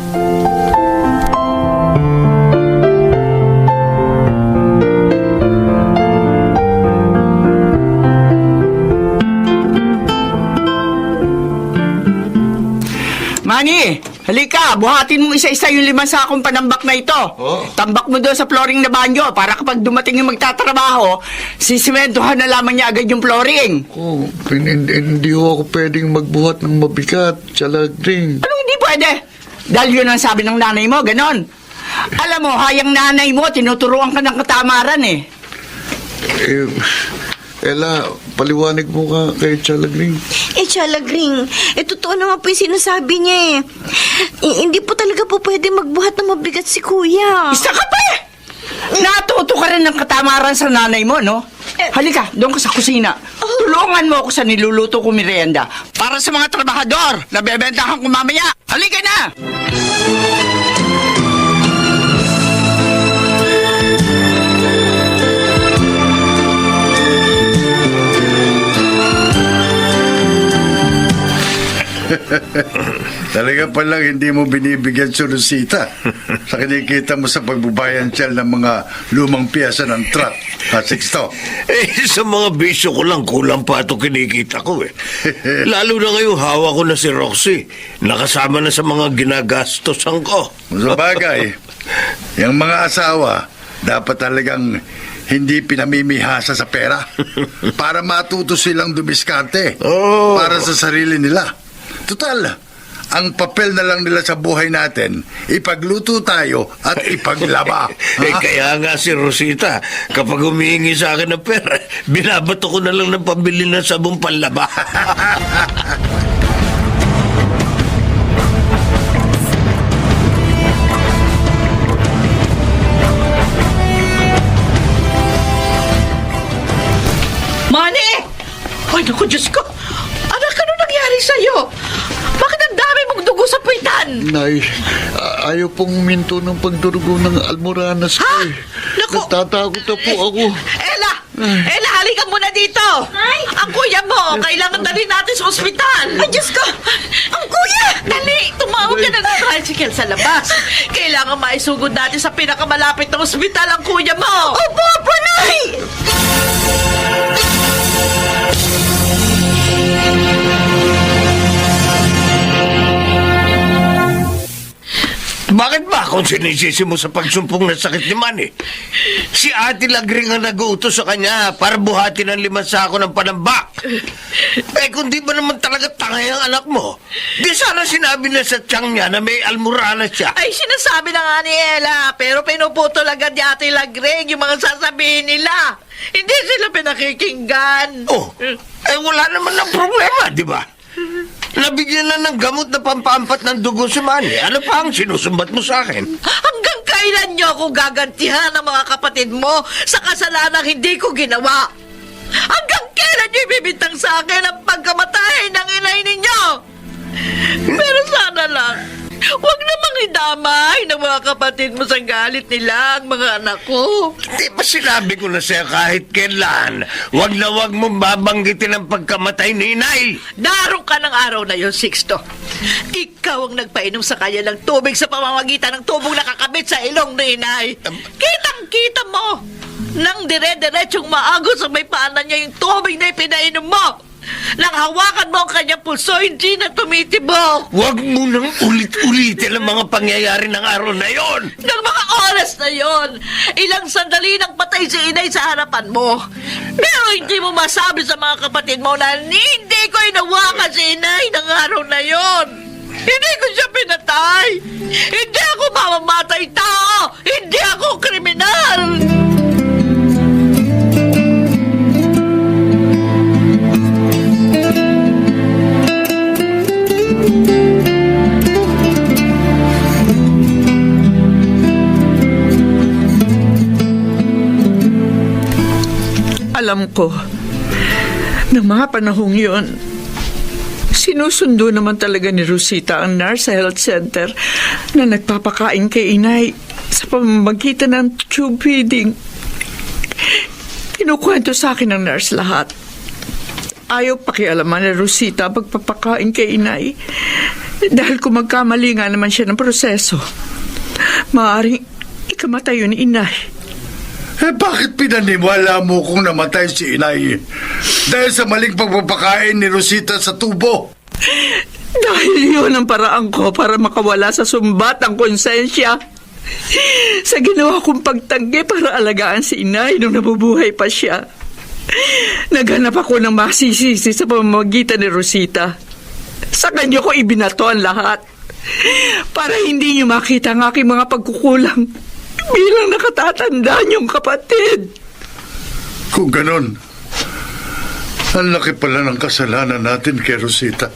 Manny, halika, buhatin mo isa-isa yung 5 sakong panambak na ito. Oh. Tambak mo doon sa flooring na banyo para kapag dumating yung magtatrabaho, sisimentohan na lamang niya agad yung flooring. Hindi ako pwedeng magbuhat ng mabigat, Chalagring. Anong hindi pwede? Dahil yun ang sabi ng nanay mo, ganon. Alam mo, hayang nanay mo, tinuturuan ka ng katamaran eh. Ella, paliwanag mo ka kay Chalagring. Chalagring, totoo naman po yung sinasabi niya eh. Hindi po talaga po pwede magbuhat na mabigat si kuya. Isa ka pa eh! Natuto ka rin ng katamaran sa nanay mo, no? Halika, doon ka sa kusina. Tulungan mo ako sa niluluto ko merienda para sa mga trabahador na bebentahan ko mamaya. Halika na! Talaga palang hindi mo binibigyan si Rosita sa kinikita mo sa pagbubayan siya ng mga lumang piyesa ng truck at Sixto. Sa mga bisyo ko lang, kulang pa ito kinikita ko eh. Lalo na ngayong hawak ko na si Roxy. Nakasama na sa mga ginagastosan ko. Sa bagay, yung mga asawa, dapat talagang hindi pinamimihasa sa pera para matuto silang dumiskarte Oh. para sa sarili nila. Total, ang papel na lang nila sa buhay natin, ipagluto tayo at ipaglaba. Kaya nga si Rosita, kapag humihingi sa akin ng pera, binabato ko na lang ng pambili ng sabong panlaba. Manny! Ay, naku, Diyos ko! Anak, ano nangyari sa'yo? Bakit ang dami mong dugo sa puwitan? Nay, ayaw pong minto ng pagdurugo ng almoranas ko Ha? eh. Naku! Natatakot na po ako. Ella! Ella, halika muna dito! Ay! Ang kuya mo, kailangan dalhin natin sa ospital! Ay, Diyos ko! Ang kuya! Dali! Tumawag ka na ng tricycle sa labas! Kailangan maisugod natin sa pinakamalapit na ospital ang kuya mo! Opo, opo, Nay! Bakit ba kung sinisisi mo sa pagsumpong ng sakit ni Manny? Si Ate Lagring ang nag-uutos sa kanya para buhatin ang 5 sako ng panamba. Kung di ba naman talaga tangay ang anak mo, di sana sinabi na sa tiyang niya na may almuranas siya. Ay, sinasabi na nga ni Ella, pero pinuputol agad ni Ate Lagring yung mga sasabihin nila. Hindi sila pinakikinggan. Oh, wala naman ng problema, di ba? Nabigyan na ng gamot na pampampat ng dugo si Manny. Ano pa ang sinusumbat mo sa akin? Hanggang kailan niyo ako gagantihan ng mga kapatid mo sa kasalanang hindi ko ginawa? Hanggang kailan niyo ibibintang sa akin ang pagkamatay ng inay ninyo? Pero sana lang, huwag namang idamay ng mga kapatid mo sa galit nila ang mga anak ko. Di ba sinabi ko na sa'yo kahit kailan, wag na wag mong babanggitin ang pagkamatay ni inay? Darong ka ng araw na yon, Sixto. Ikaw ang nagpainom sa kanya ng tubig sa pamamagitan ng tubong nakakabit sa ilong ni inay. Kitang-kita mo nang dire-diretsong maagos sa may paanan niya yung tubig na ipinainom mo. Nang hawakan mo ang kanyang pulso, hindi na tumitibok. Wag mo nang ulit-ulitin ang mga pangyayari ng araw na yon. Ng mga oras na yon, ilang sandali nang patay si inay sa harapan mo. Pero hindi mo masabi sa mga kapatid mo na hindi ko inawakan si inay ng araw na yon. Hindi ko siya pinatay. Hindi ako mamamatay tao. Hindi ako kriminal. Alam ko, ng mga panahong yun, sinusundo naman talaga ni Rosita ang nurse sa health center na nagpapakain kay inay sa pamamagitan ng tube feeding. Kinukwento sa akin ng nurse lahat. Ayaw pakialaman ni Rosita pagpapakain kay inay dahil kung magkamali nga naman siya ng proseso, maaaring ikamatay yun ni inay. Bakit pinaniwala mo kung namatay si inay? Dahil sa maling pagpapakain ni Rosita sa tubo. Dahil yun ang paraan ko para makawala sa sumbat ang konsensya. Sa ginawa kong pagtanggi para alagaan si inay nung nabubuhay pa siya. Naghanap ako ng masisisi sa pamamagitan ni Rosita. Sa kanya ko ibinato ang lahat. Para hindi niyo makita ang aking mga pagkukulang bilang nakatatanda niyong kapatid. Kung ganon, ang laki pala ng kasalanan natin kay Rosita.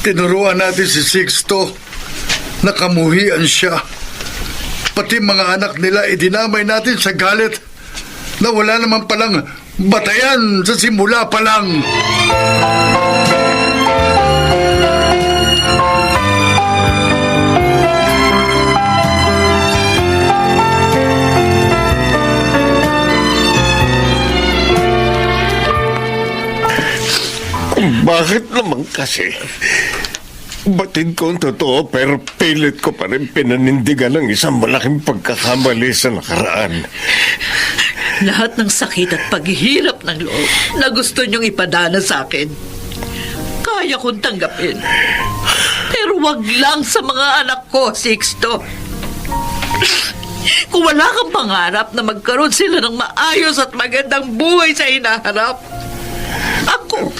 Tinuruan natin si Sixto na kamuhian siya. Pati mga anak nila idinamay natin sa galit na wala naman palang Batayan sa simula pa lang. Bakit naman kasi? Batid ko ang totoo pero pilit ko pa rin pinanindigan ng isang malaking pagkakamali sa nakaraan. Lahat ng sakit at paghihirap ng loob na gusto niyong ipadana sa akin, kaya kong tanggapin. Pero wag lang sa mga anak ko, Sixto. Kung wala kang pangarap na magkaroon sila ng maayos at magandang buhay sa hinaharap, ako,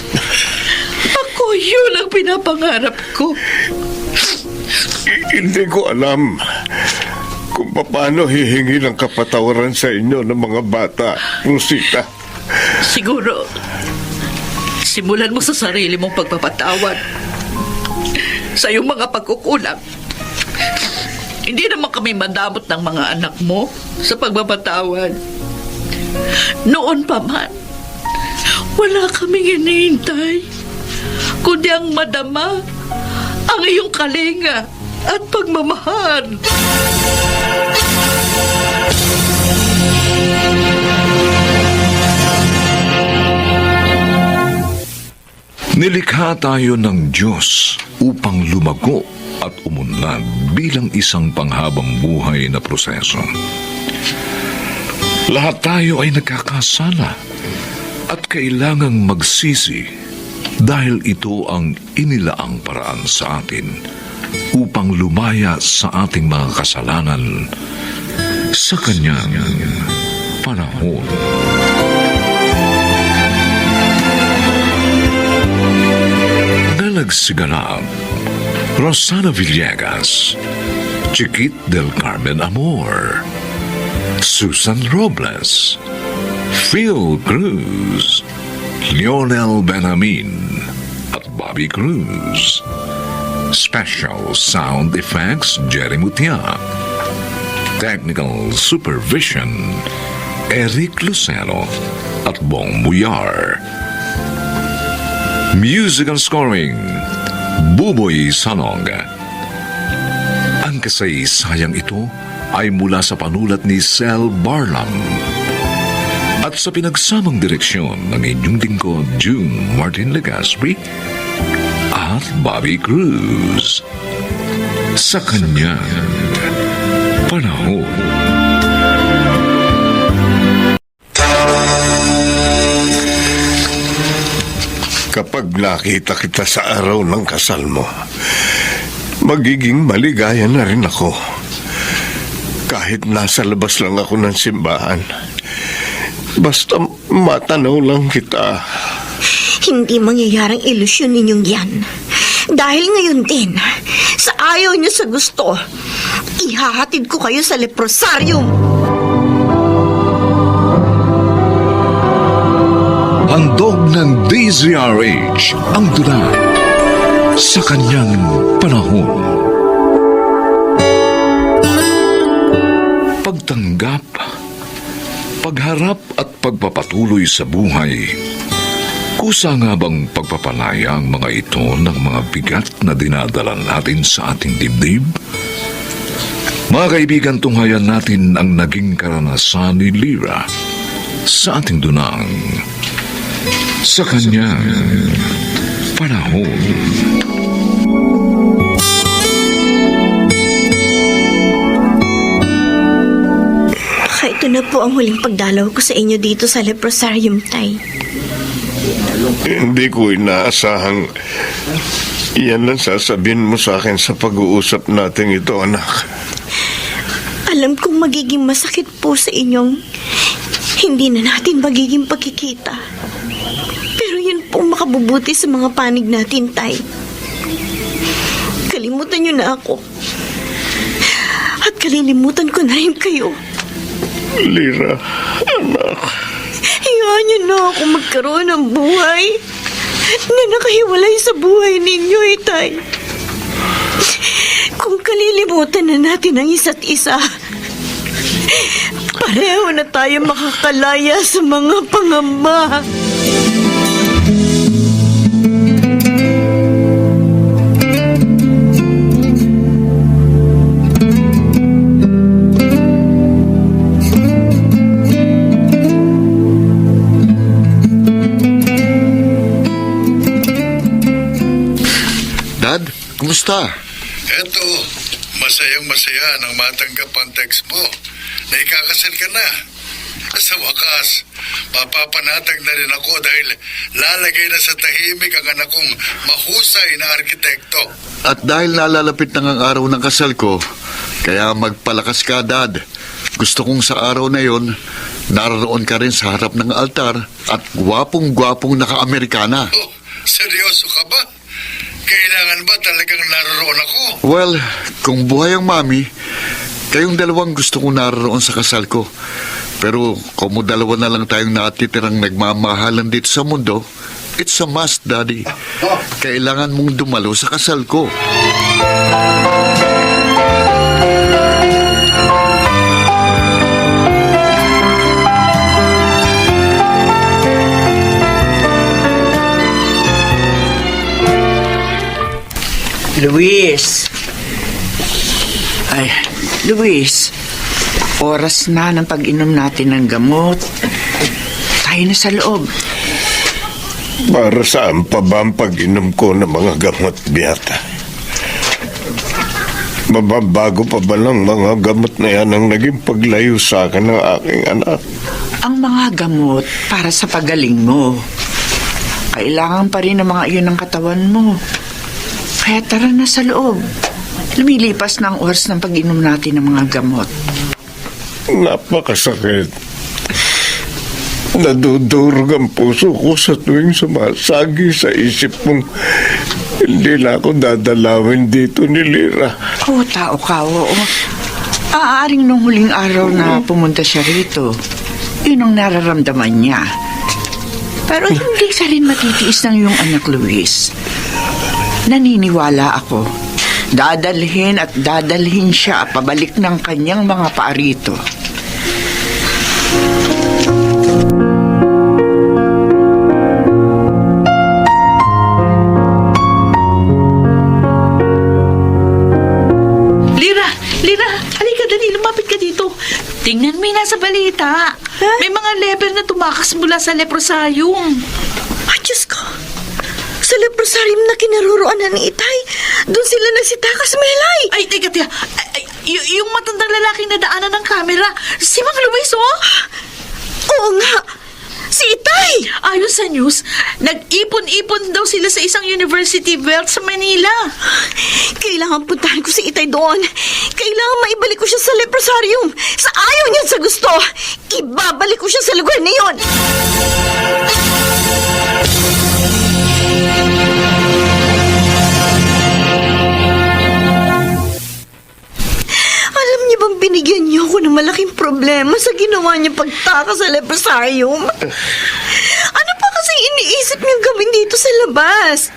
yun ang pinapangarap ko. Hindi ko alam kung paano hihingi ng kapatawaran sa inyo ng mga bata, Rosita. Siguro, simulan mo sa sarili mong pagpapatawad sa iyong mga pagkukulang. Hindi naman kami mandamot ng mga anak mo sa pagpapatawad. Noon pa man, wala kaming hinihintay, kundi ang madama ang iyong kalinga at pagmamahal. Nilikha tayo ng Diyos upang lumago at umunlad bilang isang panghabang buhay na proseso. Lahat tayo ay nagkakasala at kailangang magsisi dahil ito ang inilaang paraan sa atin upang lumaya sa ating mga kasalanan sa Kanyang panahon. Nalagsiganap Rosana Villegas, Chiquit del Carmen Amor, Susan Robles, Phil Cruz, Lionel Benjamin at Bobby Cruz. Special Sound Effects Jerry Mutia. Technical Supervision Eric Lucero at Bong Muyar. Musical Scoring Buboy Sanog. Ang kasaysayang ito ay mula sa panulat ni Sel Barlam at sa pinagsamang direksyon ng inyong lingkod June Martin Legaspi at Bobby Cruz sa Kanyang Panahon. Kapag nakita kita sa araw ng kasal mo, magiging maligaya na rin ako. Kahit nasa labas lang ako ng simbahan. Basta matanaw lang kita. Hindi mangyayaring ilusyon ninyong yan. Dahil ngayon din, sa ayaw niyo sa gusto, ihahatid ko kayo sa leprosarium. Handog ng DZRH ang tula sa Kanyang Panahon. Pagtanggap, pagharap at pagpapatuloy sa buhay. Kusa nga bang pagpapalaya ang mga ito ng mga bigat na dinadala natin sa ating dibdib? Mga kaibigan, tunghayan natin ang naging karanasan ni Lyra sa ating dunang sa Kanyang Panahon. Ito na po ang huling pagdalaw ko sa inyo dito sa leprosarium, Tay. Hindi ko inaasahang yan ang sasabihin mo sa akin sa pag-uusap natin ito, anak. Alam kong magiging masakit po sa inyong hindi na natin magiging pagkikita. Pero yun po makabubuti sa mga panig natin, Tay. Kalimutan niyo na ako. At kalilimutan ko na rin kayo. Lyra, anak. Hayaan niyo na ako magkaroon ng buhay na nakahiwalay sa buhay ninyo, Tay. Kung kalilimutan na natin ang isa't isa, Pareho na tayo makakalaya sa mga pangamba. Dad, kumusta? Eto, masayang-masaya nang matanggap ang text mo na ikakasal ka na. Sa wakas, papapanatag na rin ako dahil lalagay na sa tahimik ang anak kong mahusay na arkitekto. At dahil nalalapit na ang araw ng kasal ko, kaya magpalakas ka, Dad. Gusto kong sa araw na yon, naroon ka rin sa harap ng altar at gwapong-gwapong naka-Amerikana. Oh, seryoso ka ba? Kailangan ba talagang naroon ako? Well, kung buhay ang mami, kayong dalawang gusto kong naroon sa kasal ko. Pero kung dalawa na lang tayong natitirang nagmamahalan dito sa mundo, it's a must, Daddy. Kailangan mong dumalo sa kasal ko. Luis. Ay, Luis. Oras na ng pag-inom natin ng gamot. Tayo na sa loob. Para saan pa ba ang pag-inom ko ng mga gamot, Beata? Mababago pa ba ng mga gamot na yan ang naging paglayo sa akin ng aking anak? Ang mga gamot para sa pagaling mo. Kailangan pa rin ng mga iyon ng katawan mo. Kaya tara na sa loob. Lumilipas na ang oras ng pag-inom natin ng mga gamot. Napakasakit. Nadudurog ang puso ko sa tuwing sumasagi sa isip mong hindi na ako dadalawin dito ni Lira. Oo, tao ka, oo. Aaaring nung huling araw na pumunta siya rito, yun ang nararamdaman niya. Pero hindi siya rin matitiis ng iyong anak, Luis. Naniniwala ako. Dadalhin at dadalhin siya pabalik ng kanyang mga paarito. Lira, halika dali, lumapit ka dito. Tingnan mo yung nasa balita. May mga leper na tumakas mula sa leprosarium. Ay, Diyos ko. Sa leprosarium na kinaruroan ni Itay, doon sila nagsitakas, Melay. Ay, teka. Yung matandang lalaking nadaanan ng kamera, si Mang Luis, oh! Oo nga. Si Itay. Ayon sa news, nag-ipon-ipon daw sila sa isang university belt sa Manila. Kailangan puntahan ko si Itay doon. Kailangan maibalik ko siya sa leprosarium. Sa ayaw niya sa gusto, ibabalik ko siya sa lugar na yon. Alam niyo bang binigyan niyo ako ng malaking problema sa ginawa niya pagtaka sa leprosarium? Ano pa kasi iniisip niyong gawin dito sa labas?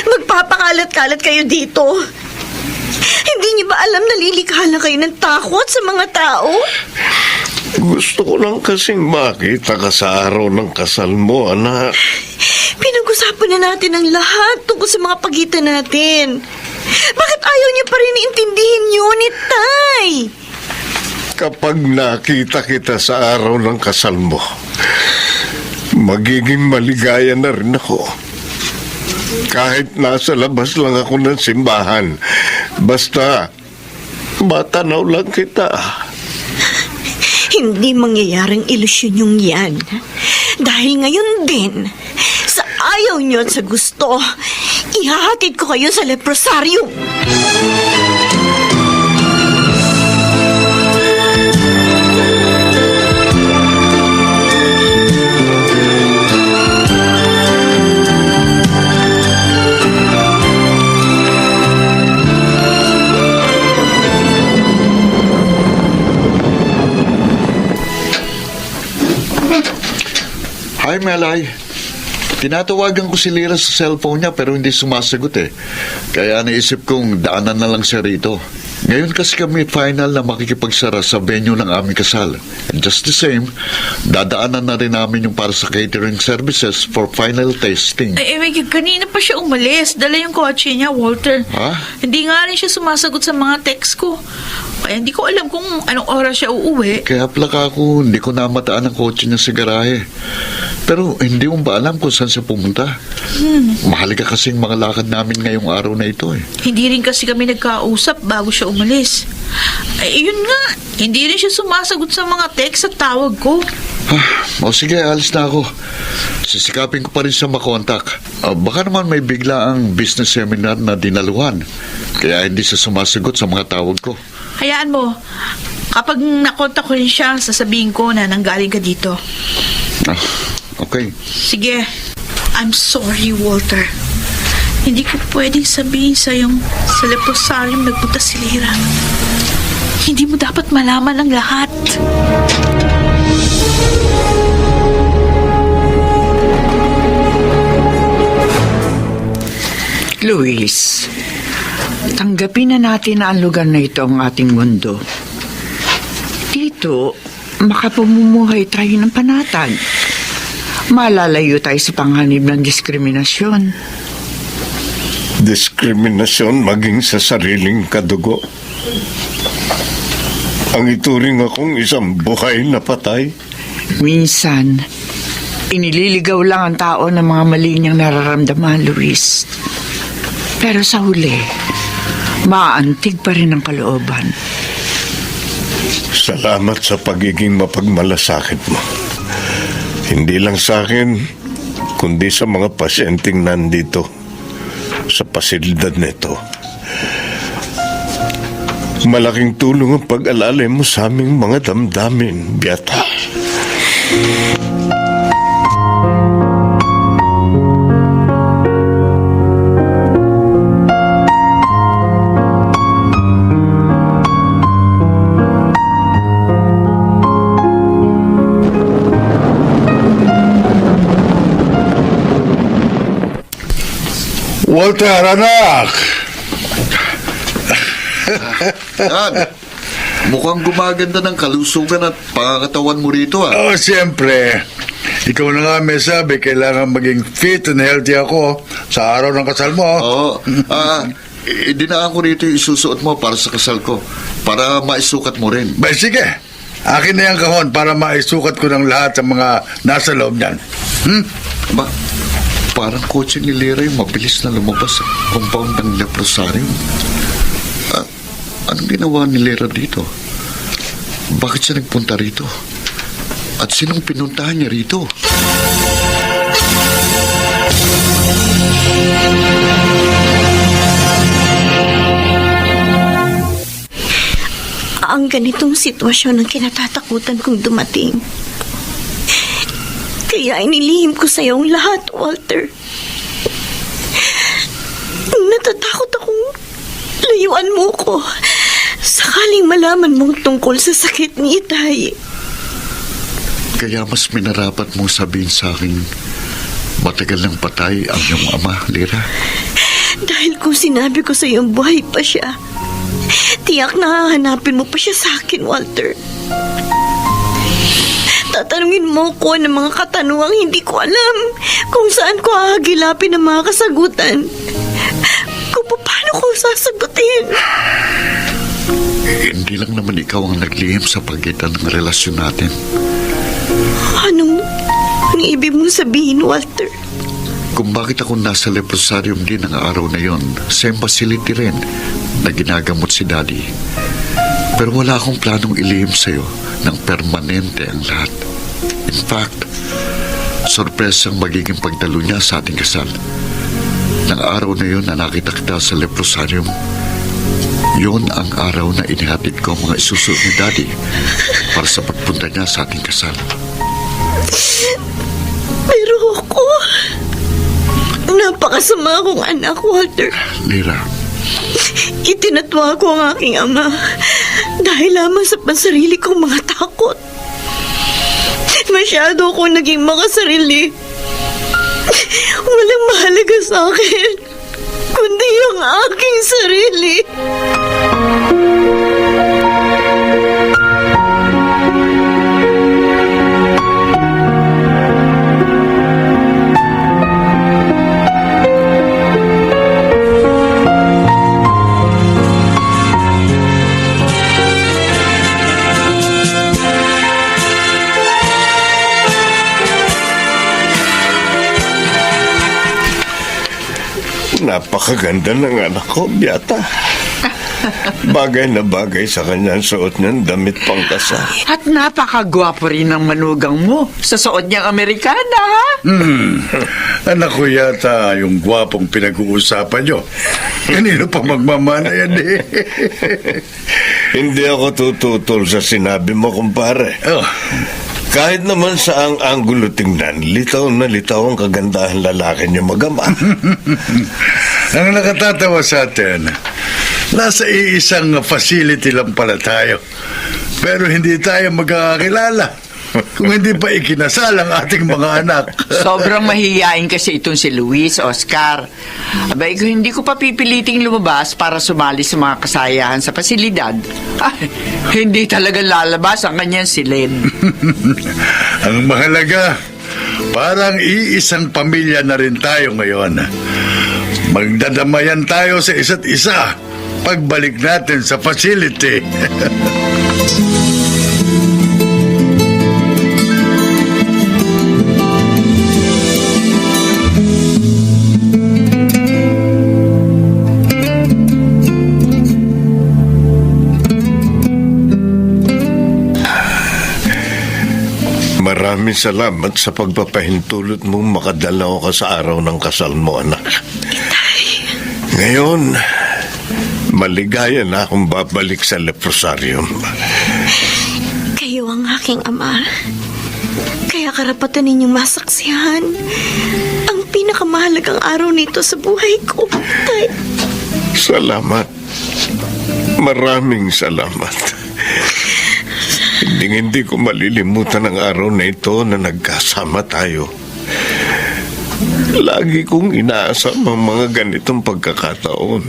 Magpapakalat-kalat kayo dito. Hindi niyo ba alam na lilikhala kayo ng takot sa mga tao? Gusto ko lang kasing makita ka sa araw ng kasal mo, anak. Pinag-usapan na natin ang lahat tungkol sa mga pagitan natin. Bakit ayaw niyo pa rin intindihin yun, Itay? Kapag nakita kita sa araw ng kasal mo, magiging maligaya na rin ako. Kahit nasa labas lang ako ng simbahan, basta matanaw lang kita. Hindi mangyayaring ilusyon yung yan. Dahil ngayon din, sa ayaw niyo at sa gusto, ihahatid ko kayo sa leprosarium. Hi, Melay. Tinatawagan ko si Lira sa cellphone niya pero hindi sumasagot eh. Kaya naisip kong daanan na lang siya rito. Ngayon kasi kami final na makikipagsara sa venue ng aming kasal. And just the same, dadaanan na rin namin yung para sa catering services for final tasting. Kanina pa siya umalis. Dala yung kotse niya, Walter. Ha? Hindi nga rin siya sumasagot sa mga text ko. Kaya hindi ko alam kung anong oras siya uuwi. Kaya plaka ako, hindi ko namataan ang kotse niya sa garahe. Pero hindi mo ba alam kung saan siya pumunta? Mahalaga kasing mga lakad namin ngayong araw na ito eh. Hindi rin kasi kami nagkausap bago siya umalis. Yun nga, hindi rin siya sumasagot sa mga text at tawag ko. O sige, alis na ako. Sisikapin ko pa rin siya makontak. Baka naman may bigla ang business seminar na dinaluhan. Kaya hindi siya sumasagot sa mga tawag ko. Hayaan mo, kapag nakontak ko rin siya, sasabihin ko na nanggaling ka dito. Okay. Sige, I'm sorry, Walter. Hindi ko pwedeng sabihin sa'yong sa leprosarium nagpunta si Lyra. Hindi mo dapat malaman ang lahat. Luis, tanggapin na natin na ang lugar na ito ang ating mundo. Dito, makapamumuhay tayo ng panatag. Malalayo tayo sa panganib ng diskriminasyon. Diskriminasyon maging sa sariling kadugo. Ang ituring akong isang buhay na patay. Minsan, inililigaw lang ang tao ng mga mali niyang nararamdaman, Luis. Pero sa huli, maaantig pa rin ang kalooban. Salamat sa pagiging mapagmalasakit mo. Hindi lang sa akin, kundi sa mga pasyenteng nandito sa pasilidad nito. Malaking tulong ang pag-alalay mo sa aming mga damdamin, Beata. Walter, anak! Yan. Mukhang gumaganda ng kalusugan at pangakatawan mo rito ah. Oh, siyempre. Ikaw na nga may sabi, kailangan maging fit and healthy ako sa araw ng kasal mo. Oo. Idinaan ko rito yung isusuot mo para sa kasal ko. Para maisukat mo rin. Ba, sige. Akin na yung kahon para maisukat ko ng lahat ng mga nasa loob niyan. Ba, parang kotse ni Lyra yung mabilis na lumabas sa compound ng leprosarium. Anong ginawa ni Lyra dito? Bakit siya nagpunta rito? At sinong pinuntahan niya rito? Ang ganitong sitwasyon ang kinatatakutan kong dumating. Kaya inilihim ko sa iyong lahat, Walter. Natatakot akong layuan mo ko. Sakaling malaman mong tungkol sa sakit ni Itay. Kaya mas minarapat mong sabihin sa akin, matagal nang patay ang iyong ama, Lyra. Dahil kung sinabi ko sa iyong buhay pa siya, tiyak na hahanapin mo pa siya sa akin, Walter. Tatanungin mo ko ng mga katanungang hindi ko alam kung saan ko hahagilapin ang mga kasagutan. Kung paano ko sasagutin. Hindi lang naman ikaw ang naglihim sa pagitan ng relasyon natin. Anong ibig mong sabihin, Walter? Kung bakit ako nasa leprosarium din ang araw na yon, same facility rin na ginagamot si Daddy. Pero wala akong planong ilihim sa'yo ng permanente ang lahat. In fact, sorpresang magiging pagdalo niya sa ating kasal. Nang araw na yon na nakita kita sa leprosarium, yun ang araw na inihatid ko mga isusuot ni Daddy para sa pagpunta niya sa ating kasal. Pero ako, napakasama akong anak, Walter. Lyra, Itinatwa ko ang aking ama dahil lamang sa pansarili kong mga takot. Masyado akong naging makasarili. Walang mahalaga sa akin. kundi ang aking sarili. Napakaganda ng anak ko, Biata. Bagay na bagay sa kanya ang suot niyang damit pang kasal. At napakagwapo rin ng manugang mo sa suot niyang Amerikana, ha? Anak ko yata yung gwapong pinag-uusapan nyo. Kanino pa magmamana yan eh? Hindi ako tututol sa sinabi mo, kumpare. Oh, Kahit naman sa ang anggulo tingnan, litaw na litaw ang kagandahan lalaki niya magama. ang nakatatawa sa atin, nasa iisang facility lang pala tayo. Pero hindi tayo magkakakilala kung hindi pa ikinasal ang ating mga anak. Sobrang mahihiyain kasi itong si Luis, Oscar. Abay, kung hindi ko pa pipiliting lumabas para sumali sa mga kasayahan sa pasilidad, hindi talaga lalabas ang kanyang silid. Ang mahalaga, parang iisang pamilya na rin tayo ngayon. Magdadamayan tayo sa isa't isa pagbalik natin sa facility. Maraming salamat sa pagpapahintulot mong makadalaw ka sa araw ng kasal mo, anak. Ngayon, maligaya na akong babalik sa leprosarium. Kayo ang aking ama. Kaya karapatan ninyong masaksihan ang pinakamahalagang araw nito sa buhay ko, Tay. Salamat. Maraming salamat. Hindi ko malilimutan ang araw na ito na nagkasama tayo. Lagi kong inaasam ang mga ganitong pagkakataon.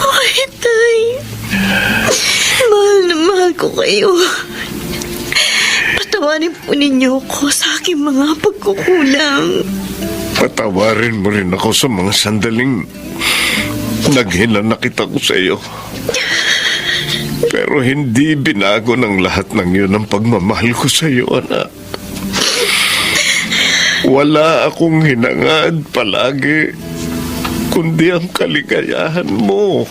Ay, Tay. Mahal na mahal ko kayo. Patawarin po ninyo ko sa aking mga pagkukulang. Patawarin mo rin ako sa mga sandaling naghinanakit ako sa iyo. Pero hindi binago ng lahat ng yun ang pagmamahal ko sa iyo, anak. Wala akong hinangad palagi, kundi ang kaligayahan mo.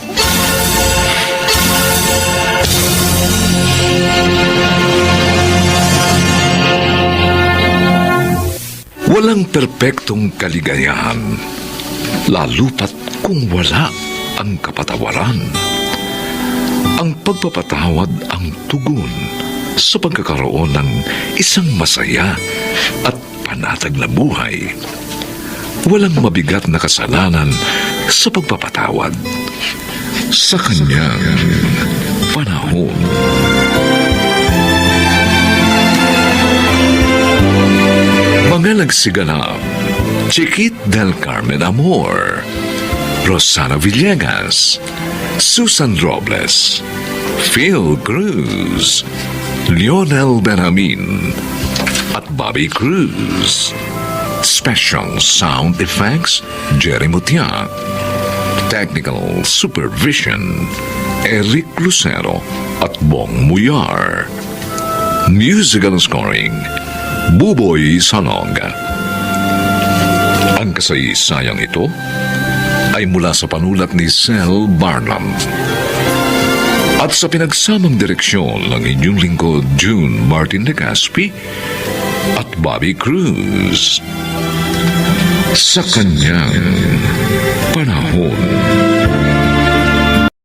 Walang perpektong kaligayahan, lalo pat kung wala ang kapatawaran. Ang pagpapatawad ang tugon sa pagkakaroon ng isang masaya at panatag na buhay. Walang mabigat na kasalanan sa pagpapatawad sa kanyang panahon. Mga nagsiganap: Chiquit del Carmen Amor, Rosana Villegas, Susan Robles, Phil Cruz, Lionel Benjamin, at Bobby Cruz. Special Sound Effects, Jerry Mutia. Technical Supervision, Eric Lucero at Bong Muyar. Musical Scoring, Buboy Sanog. Ang kasaysayang ito ay mula sa panulat ni Sel Barnum at sa pinagsamang direksyon ng inyong lingkod June Martin de Gaspi at Bobby Cruz. Sa kanyang panahon.